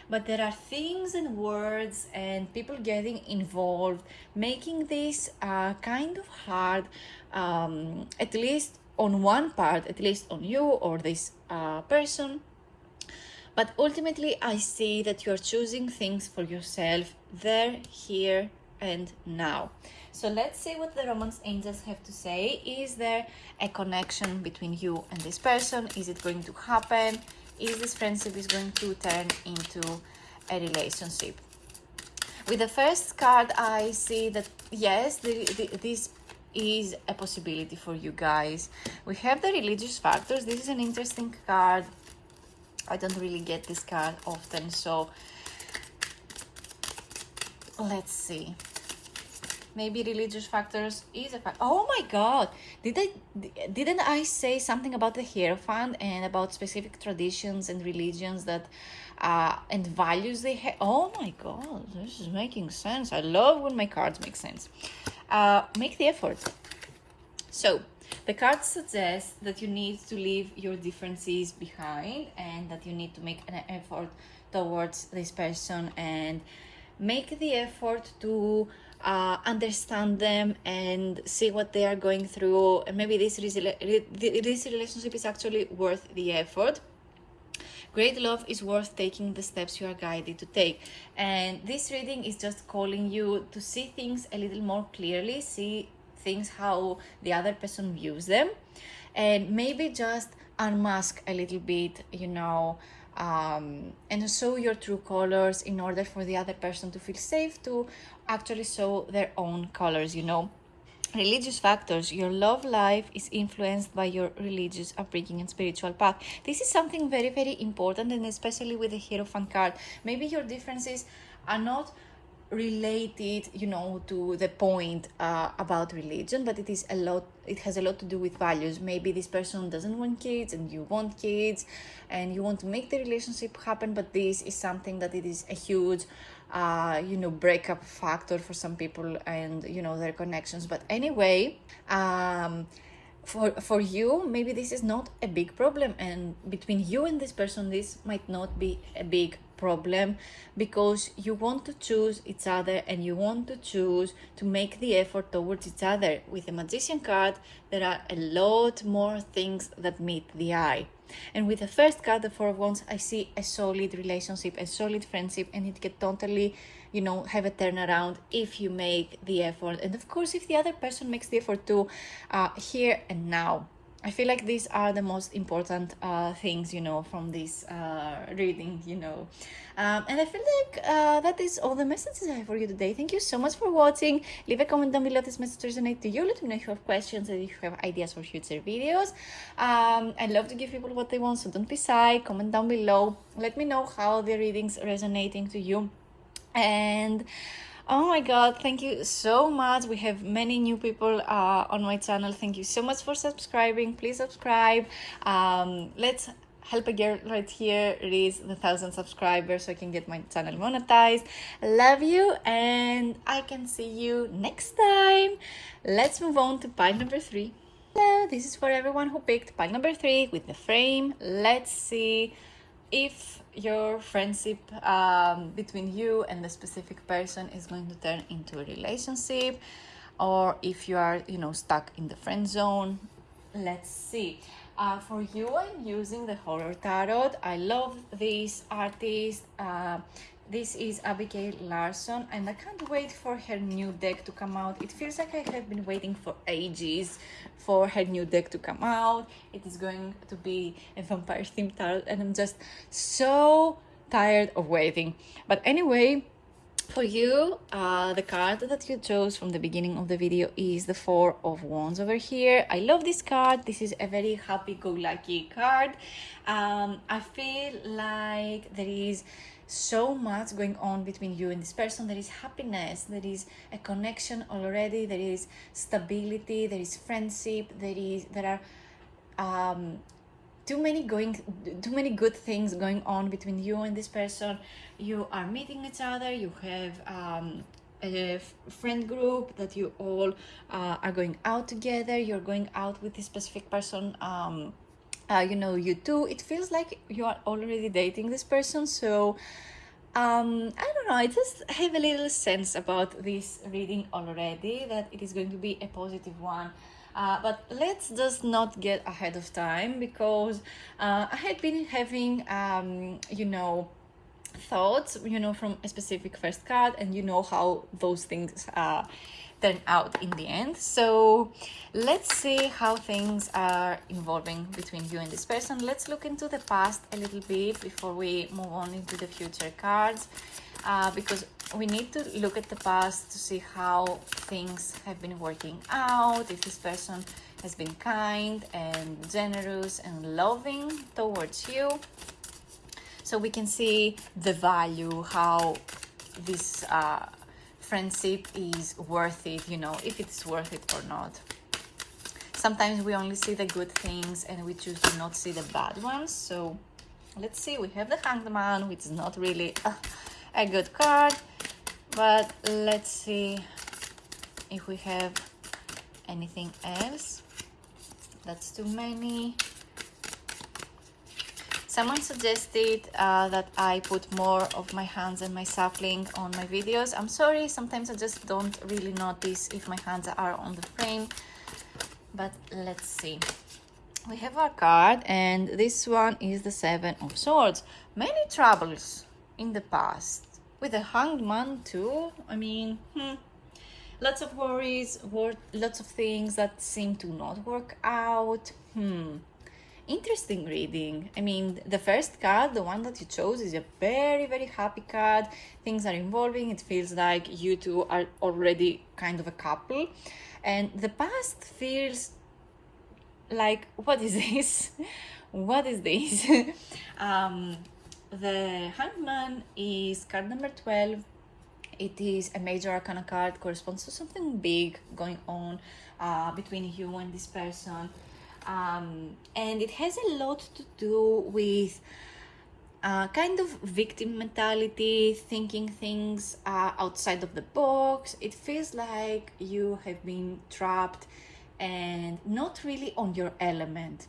But there are things and words and people getting involved, making this kind of hard, at least on one part, at least on you or this person. But ultimately, I see that you're choosing things for yourself there, here, and now. So let's see what the Romance Angels have to say. Is there a connection between you and this person? Is it going to happen? Is this friendship is going to turn into a relationship? With the first card, I see that yes, this is a possibility for you guys. We have the religious factors. This is an interesting card. I don't really get this card often, so let's see. Maybe religious factors is a fact. Oh my god, didn't I say something about the Hierophant and about specific traditions and religions that and values they have? Oh my god, this is making sense. I love when my cards make sense. Make the effort. So the cards suggest that you need to leave your differences behind, and that you need to make an effort towards this person and make the effort to understand them and see what they are going through. And maybe this relationship is actually worth the effort. Great love is worth taking the steps you are guided to take. And this reading is just calling you to see things a little more clearly, see things how the other person views them, and maybe just unmask a little bit, and show your true colors in order for the other person to feel safe to actually show their own colors, you know. Religious factors. Your love life is influenced by your religious upbringing and spiritual path. This is something very, very important, and especially with the Hierophant card. Maybe your differences are not related, you know, to the point about religion, but it has a lot to do with values. Maybe this person doesn't want kids and you want kids, and you want to make the relationship happen, but this is something that it is a huge you know, breakup factor for some people and, you know, their connections. But anyway, for you, maybe this is not a big problem, and between you and this person this might not be a big problem, because you want to choose each other and you want to choose to make the effort towards each other. With the Magician card, there are a lot more things that meet the eye. And with the first card, the Four of Wands, I see a solid relationship, a solid friendship, and it can totally, you know, have a turnaround if you make the effort. And of course, if the other person makes the effort too, here and now. I feel like these are the most important things, you know, from this reading, you know. And I feel like that is all the messages I have for you today. Thank you so much for watching. Leave a comment down below if this message resonates to you. Let me know if you have questions and if you have ideas for future videos. I love to give people what they want, so don't be shy. Comment down below. Let me know how the reading's resonating to you. And oh my god, thank you so much. We have many new people on my channel. Thank you so much for subscribing. Please subscribe. Let's help a girl right here reach the 1,000 subscribers so I can get my channel monetized. Love you, and I can see you next time. Let's move on to pile number 3. Hello, this is for everyone who picked pile number 3 with the frame. Let's see if your friendship between you and the specific person is going to turn into a relationship, or if you are, you know, stuck in the friend zone. Let's see. For you, I'm using the Horror Tarot. I love this artist. This is Abigail Larson, and I can't wait for her new deck to come out. It feels like I have been waiting for ages for her new deck to come out. It is going to be a vampire themed tarot, and I'm just so tired of waiting. But anyway, for you, the card that you chose from the beginning of the video is the Four of Wands over here. I love this card. This is a very happy-go-lucky card. I feel like there is so much going on between you and this person. There is happiness, there is a connection already, there is stability, there is friendship, there are too many good things going on between you and this person. You are meeting each other, you have a friend group that you all are going out together, you're going out with this specific person. You know, you two, it feels like you are already dating this person. So I don't know, I just have a little sense about this reading already that it is going to be a positive one. But let's just not get ahead of time, because I had been having you know, thoughts, you know, from a specific first card, and you know how those things turn out in the end. So let's see how things are evolving between you and this person. Let's look into the past a little bit before we move on into the future cards, because we need to look at the past to see how things have been working out, if this person has been kind and generous and loving towards you, so we can see the value, how this friendship is worth it, you know, if it's worth it or not. Sometimes we only see the good things and we choose to not see the bad ones. So let's see. We have the Hanged Man, which is not really a good card, but let's see if we have anything else. That's too many. Someone suggested that I put more of my hands and my sapling on my videos. I'm sorry, sometimes I just don't really notice if my hands are on the frame. But let's see. We have our card, and this one is the Seven of Swords. Many troubles in the past. With the Hanged Man too. I mean, lots of worries, lots of things that seem to not work out. interesting reading. I mean, the first card, the one that you chose, is a very, very happy card. Things are evolving. It feels like you two are already kind of a couple. And the past feels like, what is this? What is this? The Hangman is card number 12. It is a major arcana card, corresponds to something big going on between you and this person. And it has a lot to do with kind of victim mentality, thinking things outside of the box. It feels like you have been trapped and not really on your element.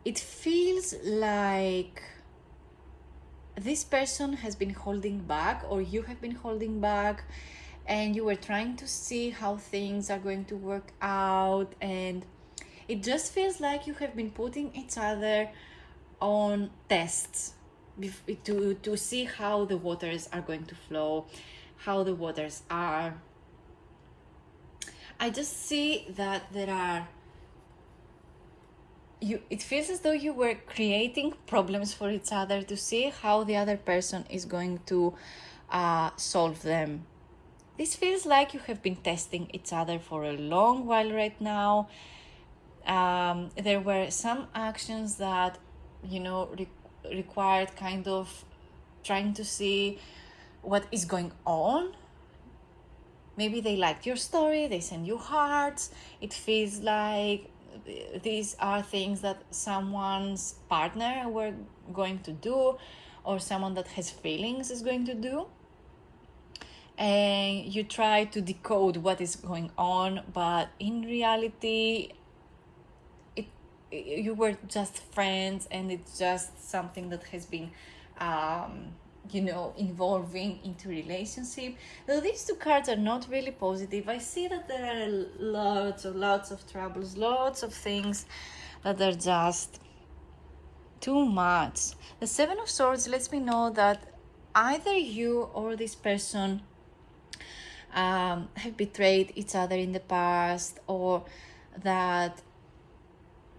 It feels like this person has been holding back, or you have been holding back, and you were trying to see how things are going to work out, and it just feels like you have been putting each other on tests to see how the waters are going to flow, how the waters are. I just see that there are it feels as though you were creating problems for each other to see how the other person is going to solve them. This feels like you have been testing each other for a long while right now. There were some actions that, required kind of trying to see what is going on. Maybe they liked your story, they send you hearts. It feels like these are things that someone's partner were going to do, or someone that has feelings is going to do. And you try to decode what is going on, but in reality, you were just friends, and it's just something that has been involving into relationship. Though these two cards are not really positive, I see that there are lots of troubles, lots of things that are just too much. The Seven of Swords lets me know that either you or this person have betrayed each other in the past, or that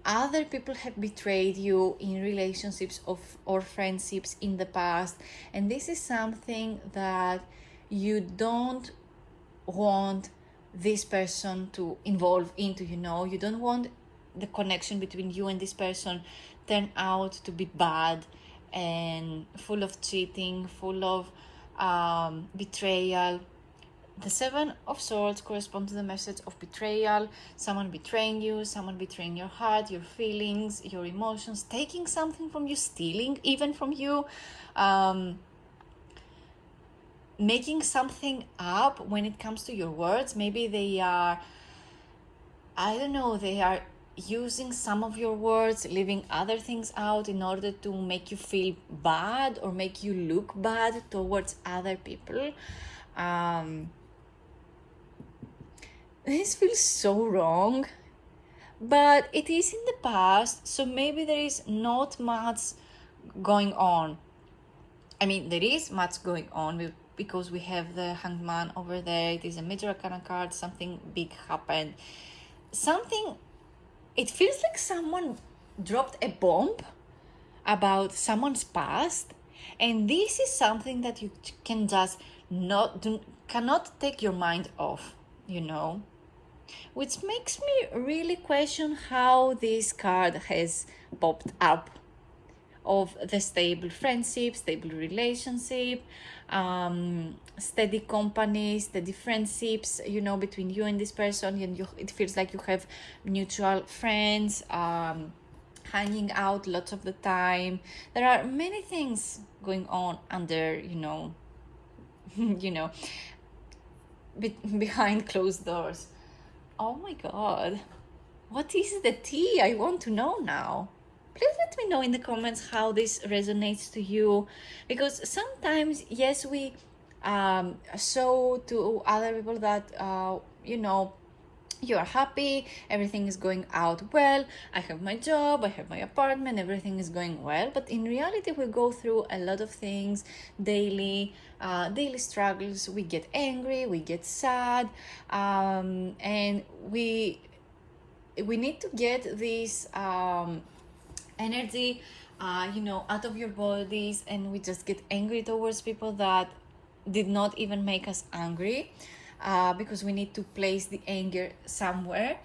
other people have betrayed you in relationships or friendships in the past, and this is something that you don't want this person to involve into. You don't want the connection between you and this person turn out to be bad and full of cheating, full of betrayal. The Seven of Swords corresponds to the message of betrayal, someone betraying you, someone betraying your heart, your feelings, your emotions, taking something from you, stealing even from you, making something up when it comes to your words. Maybe they are, they are using some of your words, leaving other things out in order to make you feel bad or make you look bad towards other people. This feels so wrong, but it is in the past, so maybe there is not much going on. I mean, there is much going on because we have the Hangman over there. It is a major arcana card. Something big happened. It feels like someone dropped a bomb about someone's past, and this is something that you can just cannot take your mind off, which makes me really question how this card has popped up, of the stable friendship, stable relationship, steady company, steady friendships, between you and this person, and it feels like you have mutual friends, hanging out lots of the time. There are many things going on under, behind closed doors. Oh my God, what is the tea? I want to know now. Please let me know in the comments how this resonates to you, because sometimes, yes, we show to other people that, you are happy, everything is going out well, I have my job, I have my apartment, everything is going well, but in reality we go through a lot of things daily struggles. We get angry, we get sad, and we we need to get this energy, out of your bodies, and we just get angry towards people that did not even make us angry, because we need to place the anger somewhere,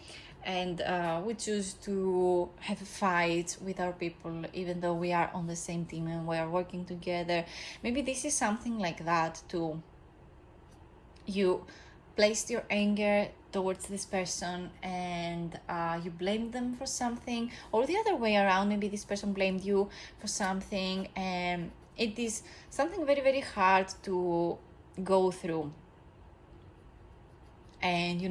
and we choose to have a fight with our people even though we are on the same team and we are working together. Maybe this is something like that too. You placed your anger towards this person and you blamed them for something, or the other way around, maybe this person blamed you for something, and it is something very, very hard to go through and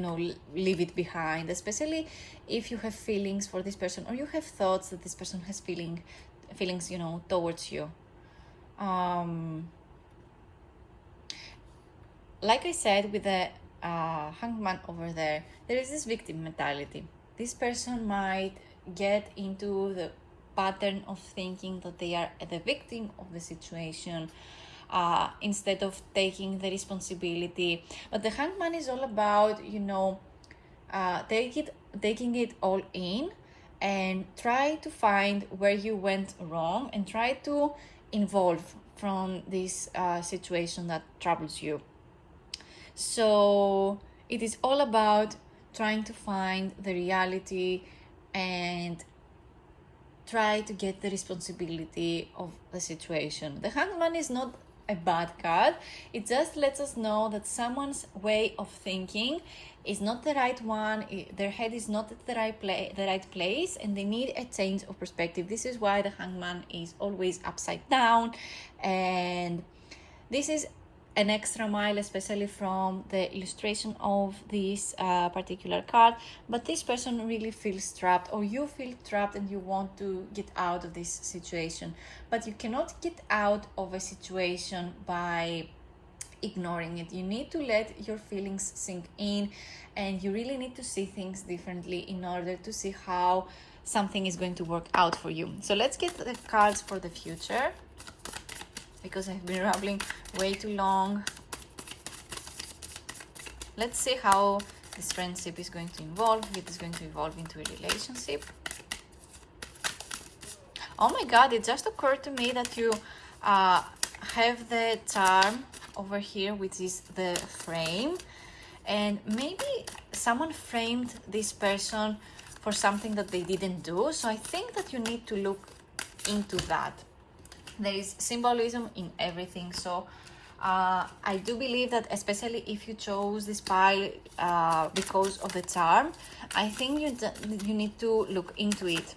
leave it behind, especially if you have feelings for this person, or you have thoughts that this person has feelings towards you. Like I said, with the hangman over there is this victim mentality. This person might get into the pattern of thinking that they are the victim of the situation, instead of taking the responsibility. But the hangman is all about, taking it all in and try to find where you went wrong and try to evolve from this situation that troubles you. So it is all about trying to find the reality and try to get the responsibility of the situation. The hangman is not a bad card. It just lets us know that someone's way of thinking is not the right one. Their head is not at the right place, and they need a change of perspective. This is why the hangman is always upside down, and this is an extra mile, especially from the illustration of this particular card. But this person really feels trapped, or you feel trapped and you want to get out of this situation, but you cannot get out of a situation by ignoring it. You need to let your feelings sink in, and you really need to see things differently in order to see how something is going to work out for you. So let's get the cards for the future, because I've been rambling way too long. Let's see how this friendship is going to evolve, if it is going to evolve into a relationship. Oh my God, it just occurred to me that you have the charm over here, which is the frame. And maybe someone framed this person for something that they didn't do. So I think that you need to look into that. There is symbolism in everything. So I do believe that, especially if you chose this pile because of the charm, I think you need to look into it.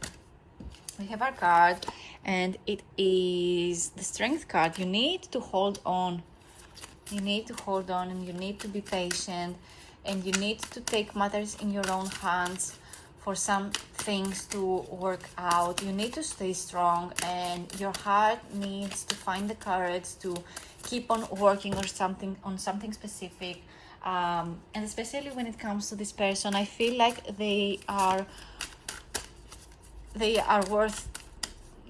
We have our card, and it is the Strength card. You need to hold on. You need to hold on, and you need to be patient, and you need to take matters in your own hands for some things to work out. You need to stay strong, and your heart needs to find the courage to keep on working on something specific. And especially when it comes to this person, I feel like they are worth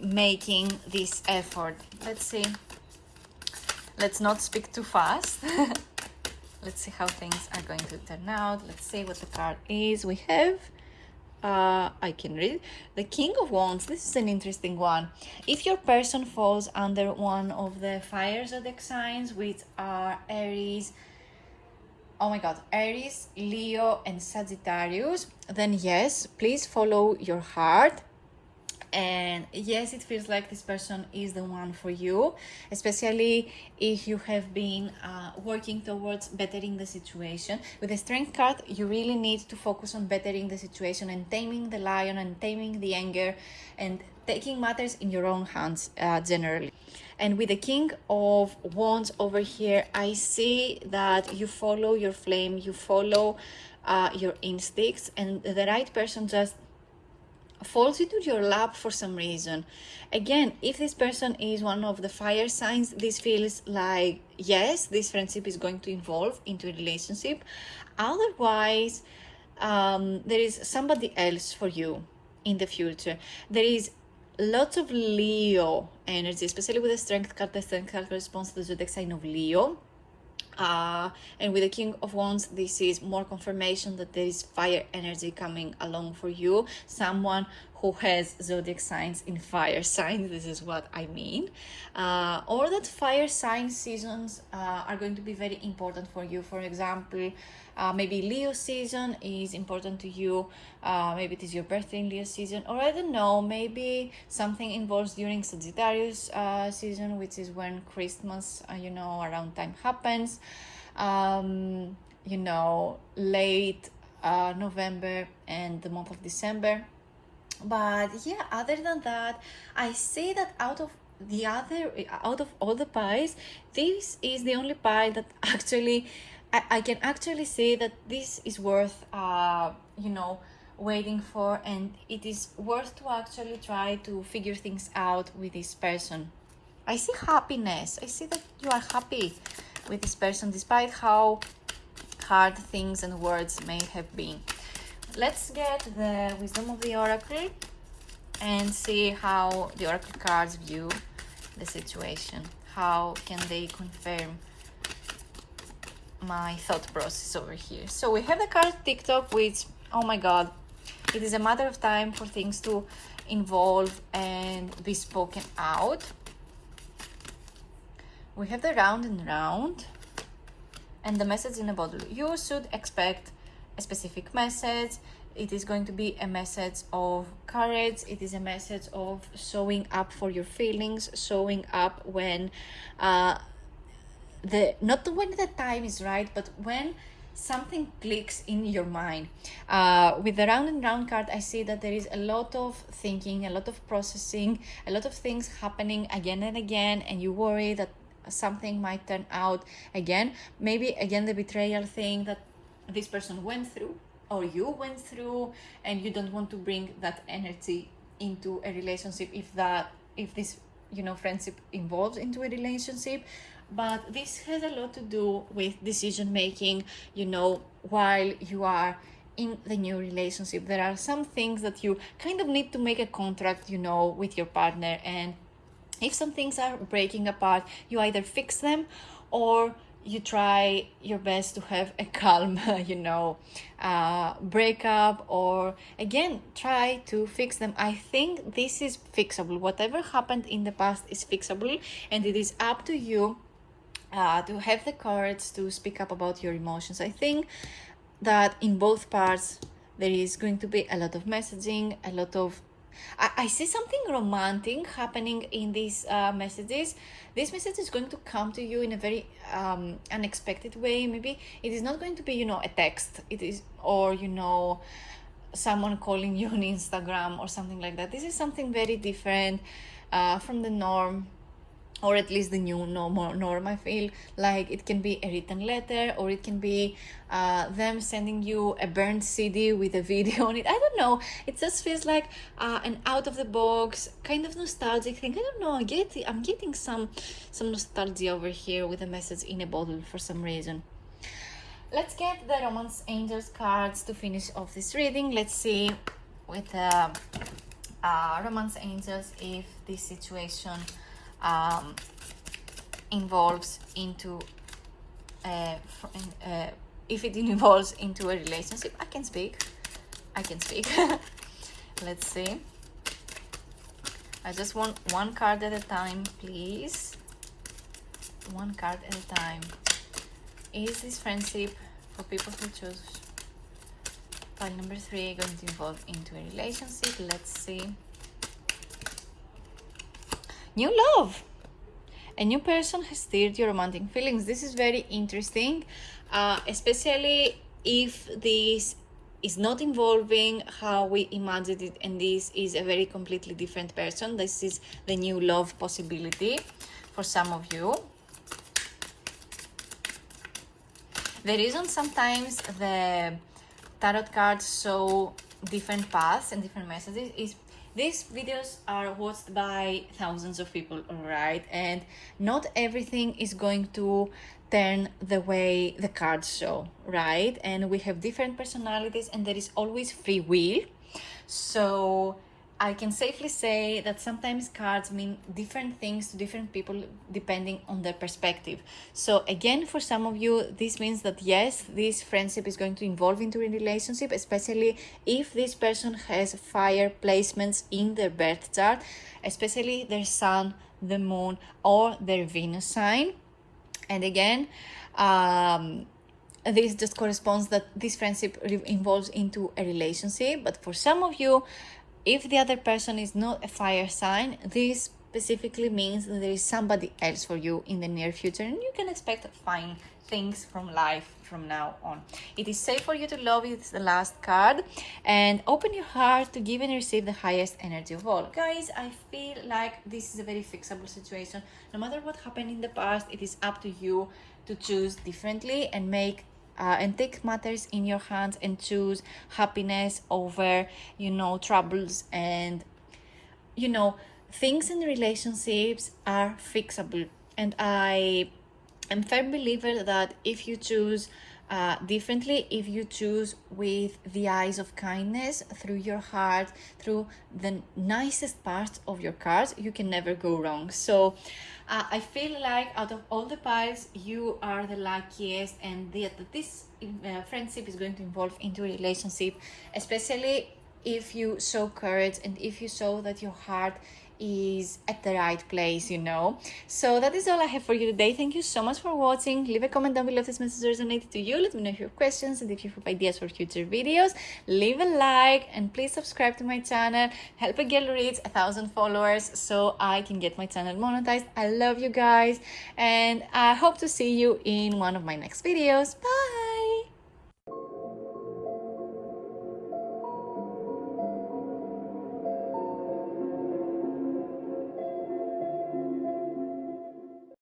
making this effort. Let's see. Let's not speak too fast. Let's see how things are going to turn out. Let's see what the card is. We have, I can read, the King of Wands. This is an interesting one. If your person falls under one of the fire zodiac signs, which are Aries, oh my God, Aries, Leo, and Sagittarius, then yes, please follow your heart. And yes, it feels like this person is the one for you, especially if you have been working towards bettering the situation. With the Strength card, you really need to focus on bettering the situation and taming the lion and taming the anger and taking matters in your own hands generally. And with the King of Wands over here, I see that you follow your flame, you follow your instincts, and the right person just falls into your lap for some reason. Again, if this person is one of the fire signs, this feels like, yes, this friendship is going to evolve into a relationship. Otherwise, there is somebody else for you in the future. There is lots of Leo energy, especially with the Strength card. The Strength card corresponds to the zodiac sign of Leo. And with the King of Wands, this is more confirmation that there is fire energy coming along for you. Someone who has zodiac signs in fire signs, this is what I mean. Or that fire sign seasons are going to be very important for you. For example, maybe Leo season is important to you. Maybe it is your birthday in Leo season, or I don't know, maybe something involves during Sagittarius season, which is when Christmas, around time happens. Late November and the month of December. But yeah, other than that, I say that out of all the pies, this is the only pie that actually I can actually say that this is worth waiting for, and it is worth to actually try to figure things out with this person. I see happiness. I see that you are happy with this person despite how hard things and words may have been. Let's get the wisdom of the oracle and see how the oracle cards view the situation. How can they confirm my thought process over here? So we have the card TikTok, which, oh my god, it is a matter of time for things to involve and be spoken out. We have the round and round and the message in a bottle. You should expect a specific message. It is going to be a message of courage. It is a message of showing up for your feelings, showing up when not when the time is right, but when something clicks in your mind. With the round and round card, I see that there is a lot of thinking, a lot of processing, a lot of things happening again and again, and you worry that something might turn out again. Maybe again the betrayal thing that this person went through or you went through, and you don't want to bring that energy into a relationship if this friendship involves into a relationship. But this has a lot to do with decision making, while you are in the new relationship. There are some things that you kind of need to make a contract, with your partner, and if some things are breaking apart, you either fix them or you try your best to have a calm, breakup, or again, try to fix them. I think this is fixable. Whatever happened in the past is fixable, and it is up to you to have the courage to speak up about your emotions. I think that in both parts, there is going to be a lot of messaging, a lot of I see something romantic happening in these messages. This message is going to come to you in a very unexpected way. Maybe it is not going to be, a text. It is, or, someone calling you on Instagram or something like that. This is something very different from the norm, or at least the new norm. I feel like it can be a written letter, or it can be them sending you a burnt CD with a video on it. I don't know, it just feels like an out of the box kind of nostalgic thing. I don't know, I'm getting some nostalgia over here with a message in a bottle for some reason. Let's get the Romance Angels cards to finish off this reading. Let's see with Romance Angels if this situation involves into if it involves into a relationship. I can speak Let's see. I just want one card at a time, please. One card at a time. Is this friendship for people who choose pile number 3 going to involve into a relationship? Let's see. New love. A new person has stirred your romantic feelings. This is very interesting, especially if this is not involving how we imagined it, and this is a very completely different person. This is the new love possibility for some of you. The reason sometimes the tarot cards show different paths and different messages is these videos are watched by thousands of people, alright? And not everything is going to turn the way the cards show, right? And we have different personalities, and there is always free will. So I can safely say that sometimes cards mean different things to different people depending on their perspective. So again, for some of you, this means that yes, this friendship is going to evolve into a relationship, especially if this person has fire placements in their birth chart, especially their sun, the moon, or their Venus sign. And again, this just corresponds that this friendship evolves into a relationship. But for some of you, if the other person is not a fire sign, this specifically means that there is somebody else for you in the near future, and you can expect fine things from life from now on. It is safe for you to love. It's the last card. And open your heart to give and receive the highest energy of all. Guys, I feel like this is a very fixable situation. No matter what happened in the past, it is up to you to choose differently and make and take matters in your hands and choose happiness over, troubles. And, things in relationships are fixable. And I am a firm believer that if you choose differently, if you choose with the eyes of kindness, through your heart, through the nicest parts of your cards, you can never go wrong. So I feel like out of all the piles, you are the luckiest, and that this friendship is going to evolve into a relationship, especially if you show courage and if you show that your heart is at the right place. So that is all I have for you today. Thank you so much for watching. Leave a comment down below if this message resonated to you. Let me know if you have questions and if you have ideas for future videos. Leave a like and please subscribe to my channel. Help a girl reach 1,000 followers so I can get my channel monetized. I love you guys, and I hope to see you in one of my next videos. Bye.